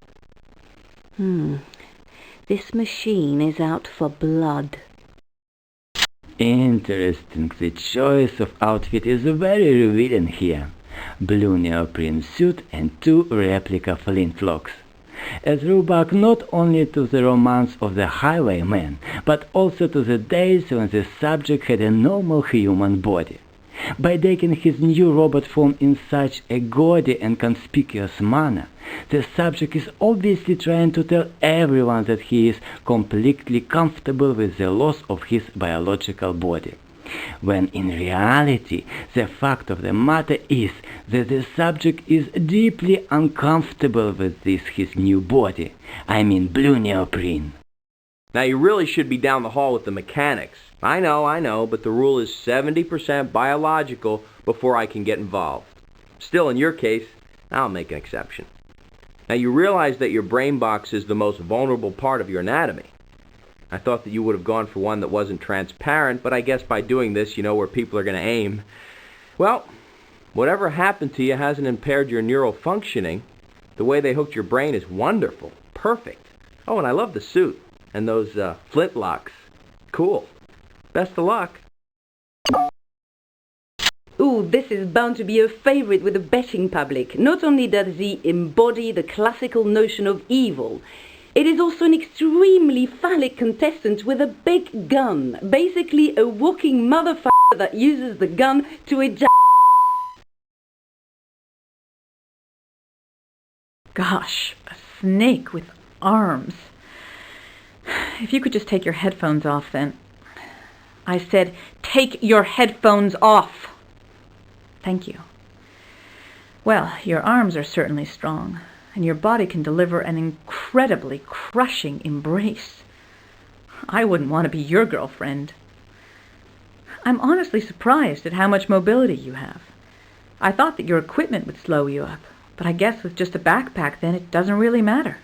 This machine is out for blood. Interesting. The choice of outfit is very revealing here. Blue neoprene suit and 2 replica flintlocks. A throwback not only to the romance of the highwayman, but also to the days when the subject had a normal human body. By taking his new robot form in such a gaudy and conspicuous manner, the subject is obviously trying to tell everyone that he is completely comfortable with the loss of his biological body. When in reality, the fact of the matter is that the subject is deeply uncomfortable with this his new body. I mean blue neoprene. Now you really should be down the hall with the mechanics. I know, but the rule is 70% biological before I can get involved. Still, in your case, I'll make an exception. Now you realize that your brain box is the most vulnerable part of your anatomy. I thought that you would have gone for one that wasn't transparent, but I guess by doing this you know where people are going to aim. Well, whatever happened to you hasn't impaired your neural functioning. The way they hooked your brain is wonderful. Perfect. Oh, and I love the suit. And those flintlocks. Cool. Best of luck. Ooh, this is bound to be a favorite with the betting public. Not only does he embody the classical notion of evil, it is also an extremely phallic contestant with a big gun. Basically a walking motherfucker that uses the gun to ejaculate. Gosh, a snake with arms. If you could just take your headphones off, then. I said, take your headphones off. Thank you. Well, your arms are certainly strong, and your body can deliver an incredibly crushing embrace. I wouldn't want to be your girlfriend. I'm honestly surprised at how much mobility you have. I thought that your equipment would slow you up, but I guess with just a backpack then it doesn't really matter.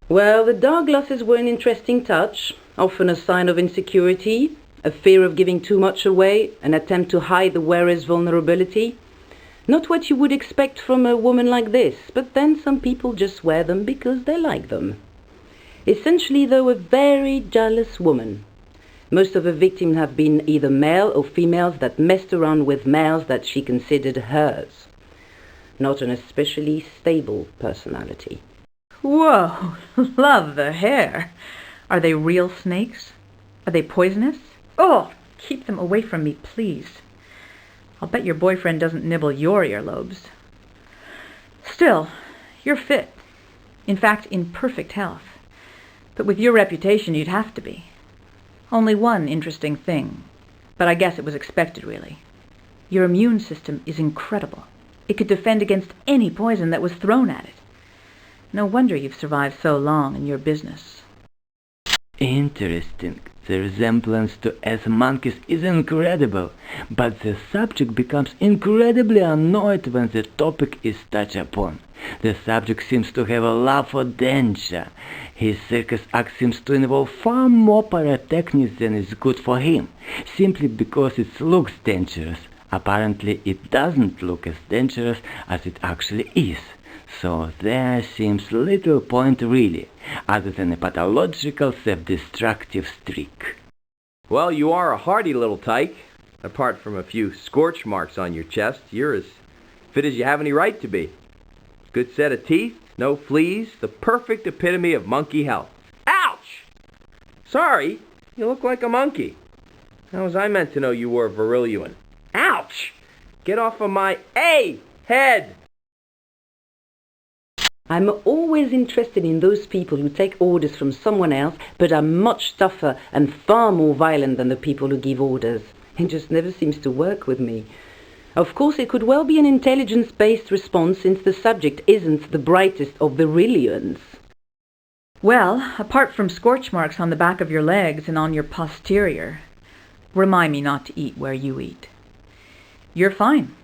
Well, the dark glasses were an interesting touch, often a sign of insecurity, a fear of giving too much away, an attempt to hide the wearer's vulnerability. Not what you would expect from a woman like this, but then some people just wear them because they like them. Essentially, though, a very jealous woman. Most of her victims have been either male or females that messed around with males that she considered hers. Not an especially stable personality. Whoa, love the hair. Are they real snakes? Are they poisonous? Oh, keep them away from me, please. I'll bet your boyfriend doesn't nibble your earlobes. Still, you're fit. In fact, in perfect health. But with your reputation, you'd have to be. Only one interesting thing, but I guess it was expected, really. Your immune system is incredible. It could defend against any poison that was thrown at it. No wonder you've survived so long in your business. Interesting. The resemblance to us monkeys is incredible, but the subject becomes incredibly annoyed when the topic is touched upon. The subject seems to have a love for danger. His circus act seems to involve far more pyrotechnics than is good for him, simply because it looks dangerous. Apparently it doesn't look as dangerous as it actually is. So there seems little point really, other than a pathological self-destructive streak. Well, you are a hardy little tyke. Apart from a few scorch marks on your chest, you're as fit as you have any right to be. Good set of teeth, no fleas, the perfect epitome of monkey health. Ouch! Sorry, you look like a monkey. How was I meant to know you were Virillian? Ouch! Get off of my head! I'm always interested in those people who take orders from someone else but are much tougher and far more violent than the people who give orders. It just never seems to work with me. Of course, it could well be an intelligence-based response since the subject isn't the brightest of the Virillians. Well, apart from scorch marks on the back of your legs and on your posterior, remind me not to eat where you eat. You're fine.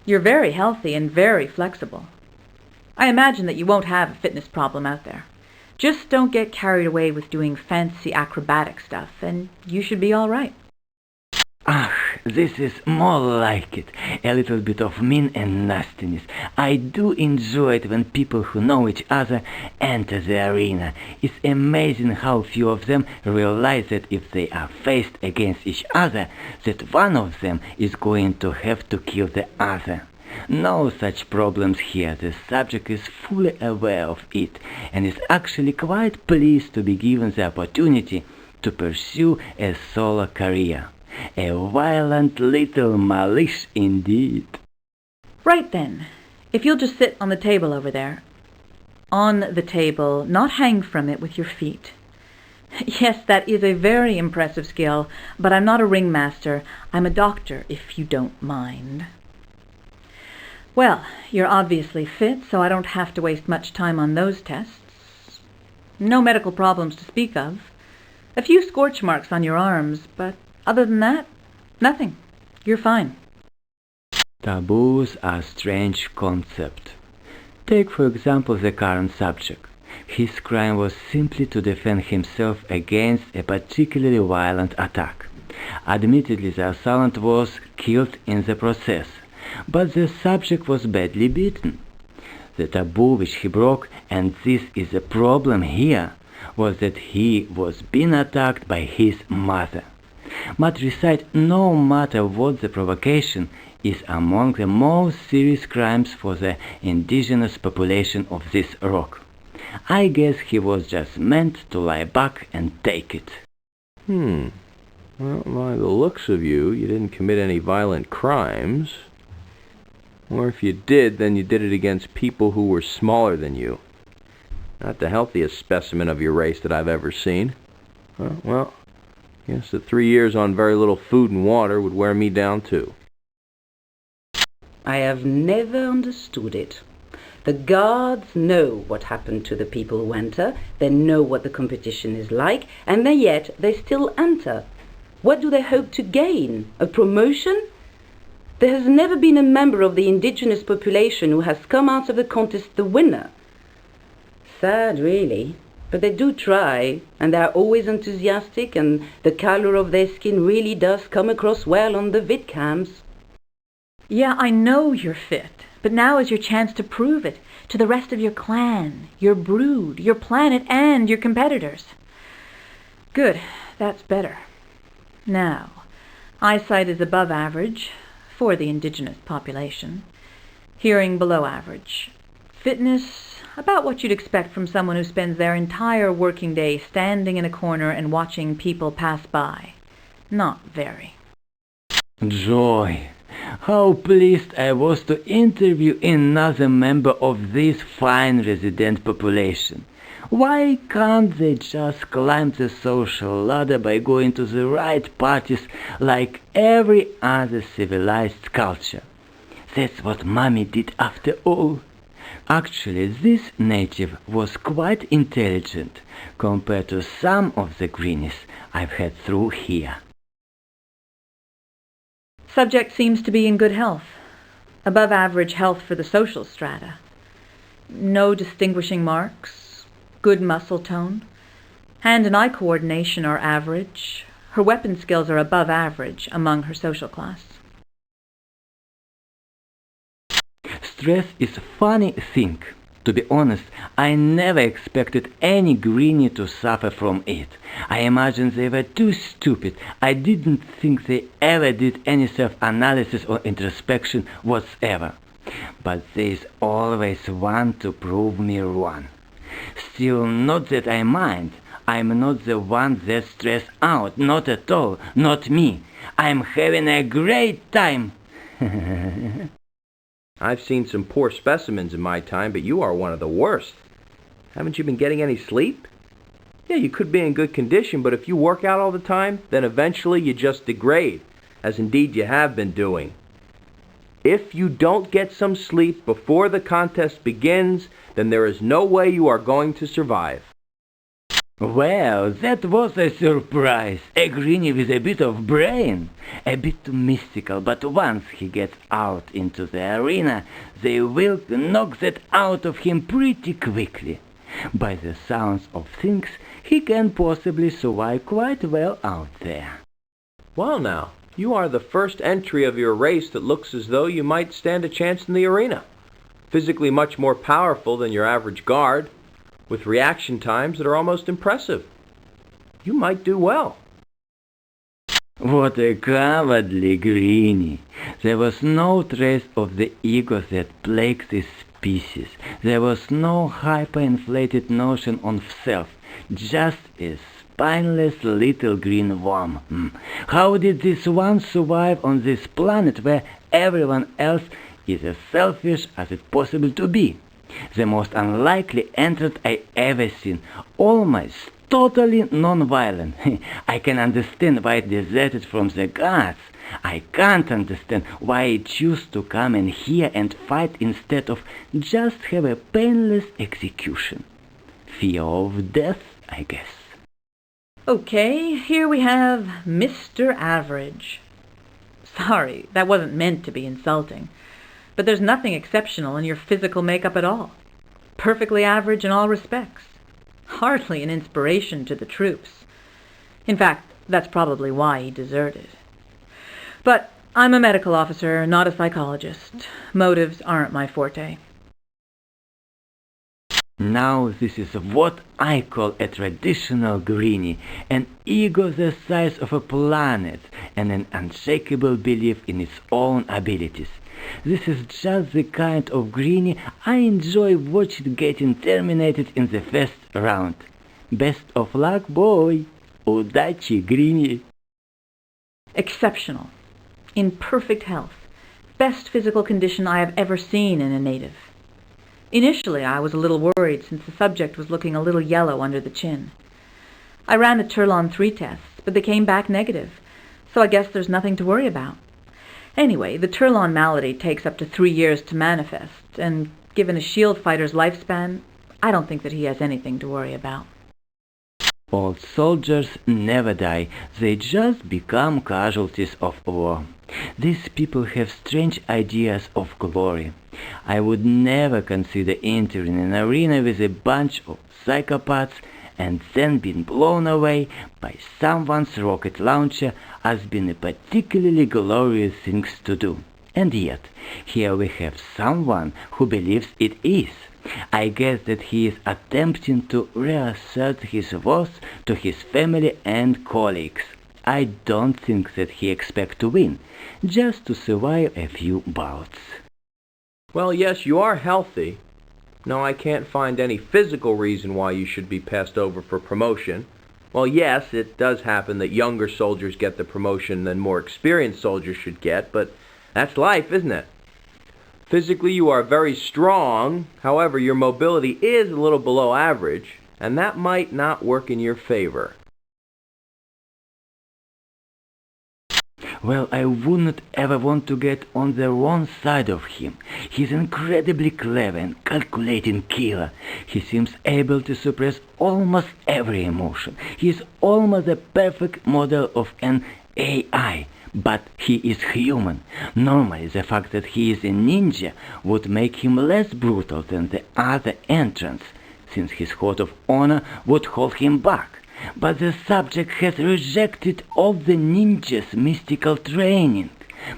You're very healthy and very flexible. I imagine that you won't have a fitness problem out there. Just don't get carried away with doing fancy acrobatic stuff, and you should be all right. Ah, this is more like it. A little bit of mean and nastiness. I do enjoy it when people who know each other enter the arena. It's amazing how few of them realize that if they are faced against each other, that one of them is going to have to kill the other. No such problems here. The subject is fully aware of it and is actually quite pleased to be given the opportunity to pursue a solo career. A violent little malice indeed. Right then, if you'll just sit on the table over there. On the table, not hang from it with your feet. Yes, that is a very impressive skill, but I'm not a ringmaster. I'm a doctor, if you don't mind. Well, you're obviously fit, so I don't have to waste much time on those tests. No medical problems to speak of. A few scorch marks on your arms, but other than that, nothing. You're fine. Taboos are a strange concept. Take, for example, the current subject. His crime was simply to defend himself against a particularly violent attack. Admittedly, the assailant was killed in the process, but the subject was badly beaten. The taboo which he broke, and this is the problem here, was that he was being attacked by his mother. Matricide, no matter what the provocation, is among the most serious crimes for the indigenous population of this rock. I guess he was just meant to lie back and take it. Well, by the looks of you, you didn't commit any violent crimes. Or if you did, then you did it against people who were smaller than you. Not the healthiest specimen of your race that I've ever seen. Well, I guess the 3 years on very little food and water would wear me down too. I have never understood it. The guards know what happened to the people who enter, they know what the competition is like, and yet they still enter. What do they hope to gain? A promotion? There has never been a member of the indigenous population who has come out of the contest the winner. Sad, really. But they do try, and they are always enthusiastic, and the color of their skin really does come across well on the vidcams. Yeah, I know you're fit, but now is your chance to prove it to the rest of your clan, your brood, your planet, and your competitors. Good, that's better. Now, eyesight is above average for the indigenous population. Hearing below average. Fitness, about what you'd expect from someone who spends their entire working day standing in a corner and watching people pass by. Not very. Joy, how pleased I was to interview another member of this fine resident population. Why can't they just climb the social ladder by going to the right parties like every other civilized culture? That's what Mommy did after all. Actually, this native was quite intelligent compared to some of the greenies I've had through here. Subject seems to be in good health. Above average health for the social strata. No distinguishing marks. Good muscle tone. Hand and eye coordination are average. Her weapon skills are above average among her social class. Stress is a funny thing. To be honest, I never expected any greenie to suffer from it. I imagined they were too stupid. I didn't think they ever did any self-analysis or introspection whatsoever. But there's always one to prove me wrong. Still, not that I mind. I'm not the one that's stressed out. Not at all. Not me. I'm having a great time. I've seen some poor specimens in my time, but you are one of the worst. Haven't you been getting any sleep? Yeah, you could be in good condition, but if you work out all the time, then eventually you just degrade, as indeed you have been doing. If you don't get some sleep before the contest begins, then there is no way you are going to survive. Well, that was a surprise. A greenie with a bit of brain. A bit too mystical, but once he gets out into the arena, they will knock that out of him pretty quickly. By the sounds of things, he can possibly survive quite well out there. Well now, you are the first entry of your race that looks as though you might stand a chance in the arena. Physically much more powerful than your average guard, with reaction times that are almost impressive. You might do well. What a cowardly greenie. There was no trace of the ego that plagues this species. There was no hyperinflated notion of self, just a spineless little green worm. How did this one survive on this planet where everyone else is as selfish as it's possible to be? The most unlikely entrant I ever seen, almost totally non-violent. I can understand why it deserted from the gods. I can't understand why it chose to come in here and fight instead of just have a painless execution. Fear of death, I guess. Okay, here we have Mr. Average. Sorry, that wasn't meant to be insulting. But there's nothing exceptional in your physical makeup at all. Perfectly average in all respects. Hardly an inspiration to the troops. In fact, that's probably why he deserted. But I'm a medical officer, not a psychologist. Motives aren't my forte. Now this is what I call a traditional greenie, an ego the size of a planet, and an unshakable belief in its own abilities. This is just the kind of greenie I enjoy watching getting terminated in the first round. Best of luck, boy. Удачи, greenie. Exceptional. In perfect health. Best physical condition I have ever seen in a native. Initially, I was a little worried since the subject was looking a little yellow under the chin. I ran the Turlon 3 tests, but they came back negative, so I guess there's nothing to worry about. Anyway, the Turlon malady takes up to 3 years to manifest, and given a shield fighter's lifespan, I don't think that he has anything to worry about. Old soldiers never die, they just become casualties of war. These people have strange ideas of glory. I would never consider entering an arena with a bunch of psychopaths and then being blown away by someone's rocket launcher as being a particularly glorious thing to do. And yet, here we have someone who believes it is. I guess that he is attempting to reassert his worth to his family and colleagues. I don't think that he expects to win, just to survive a few bouts. Well, yes, you are healthy. No, I can't find any physical reason why you should be passed over for promotion. Well, yes, it does happen that younger soldiers get the promotion than more experienced soldiers should get, but that's life, isn't it? Physically, you are very strong. However, your mobility is a little below average, and that might not work in your favor. Well, I wouldn't ever want to get on the wrong side of him. He's incredibly clever and calculating killer. He seems able to suppress almost every emotion. He's almost a perfect model of an AI. But he is human. Normally, the fact that he is a ninja would make him less brutal than the other entrants, since his code of honor would hold him back. But the subject has rejected all the ninja's mystical training,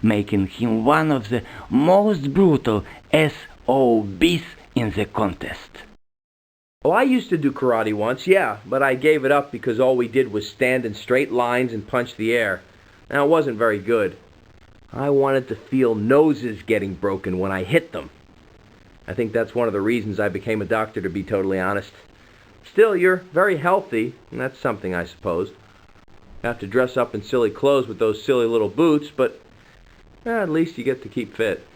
making him one of the most brutal SOBs in the contest. Well, I used to do karate once, yeah, but I gave it up because all we did was stand in straight lines and punch the air. Now, it wasn't very good. I wanted to feel noses getting broken when I hit them. I think that's one of the reasons I became a doctor, to be totally honest. Still, you're very healthy, and that's something, I suppose. You have to dress up in silly clothes with those silly little boots, but at least you get to keep fit.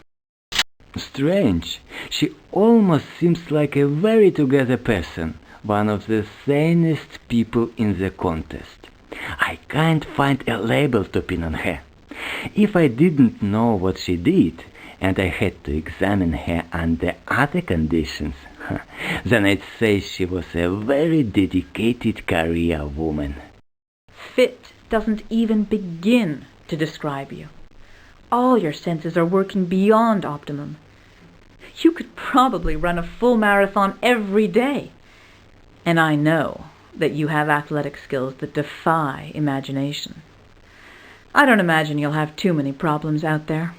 Strange. She almost seems like a very together person, one of the sanest people in the contest. I can't find a label to pin on her. If I didn't know what she did, and I had to examine her under other conditions, then I'd say she was a very dedicated career woman. Fit doesn't even begin to describe you. All your senses are working beyond optimum. You could probably run a full marathon every day. And I know that you have athletic skills that defy imagination. I don't imagine you'll have too many problems out there.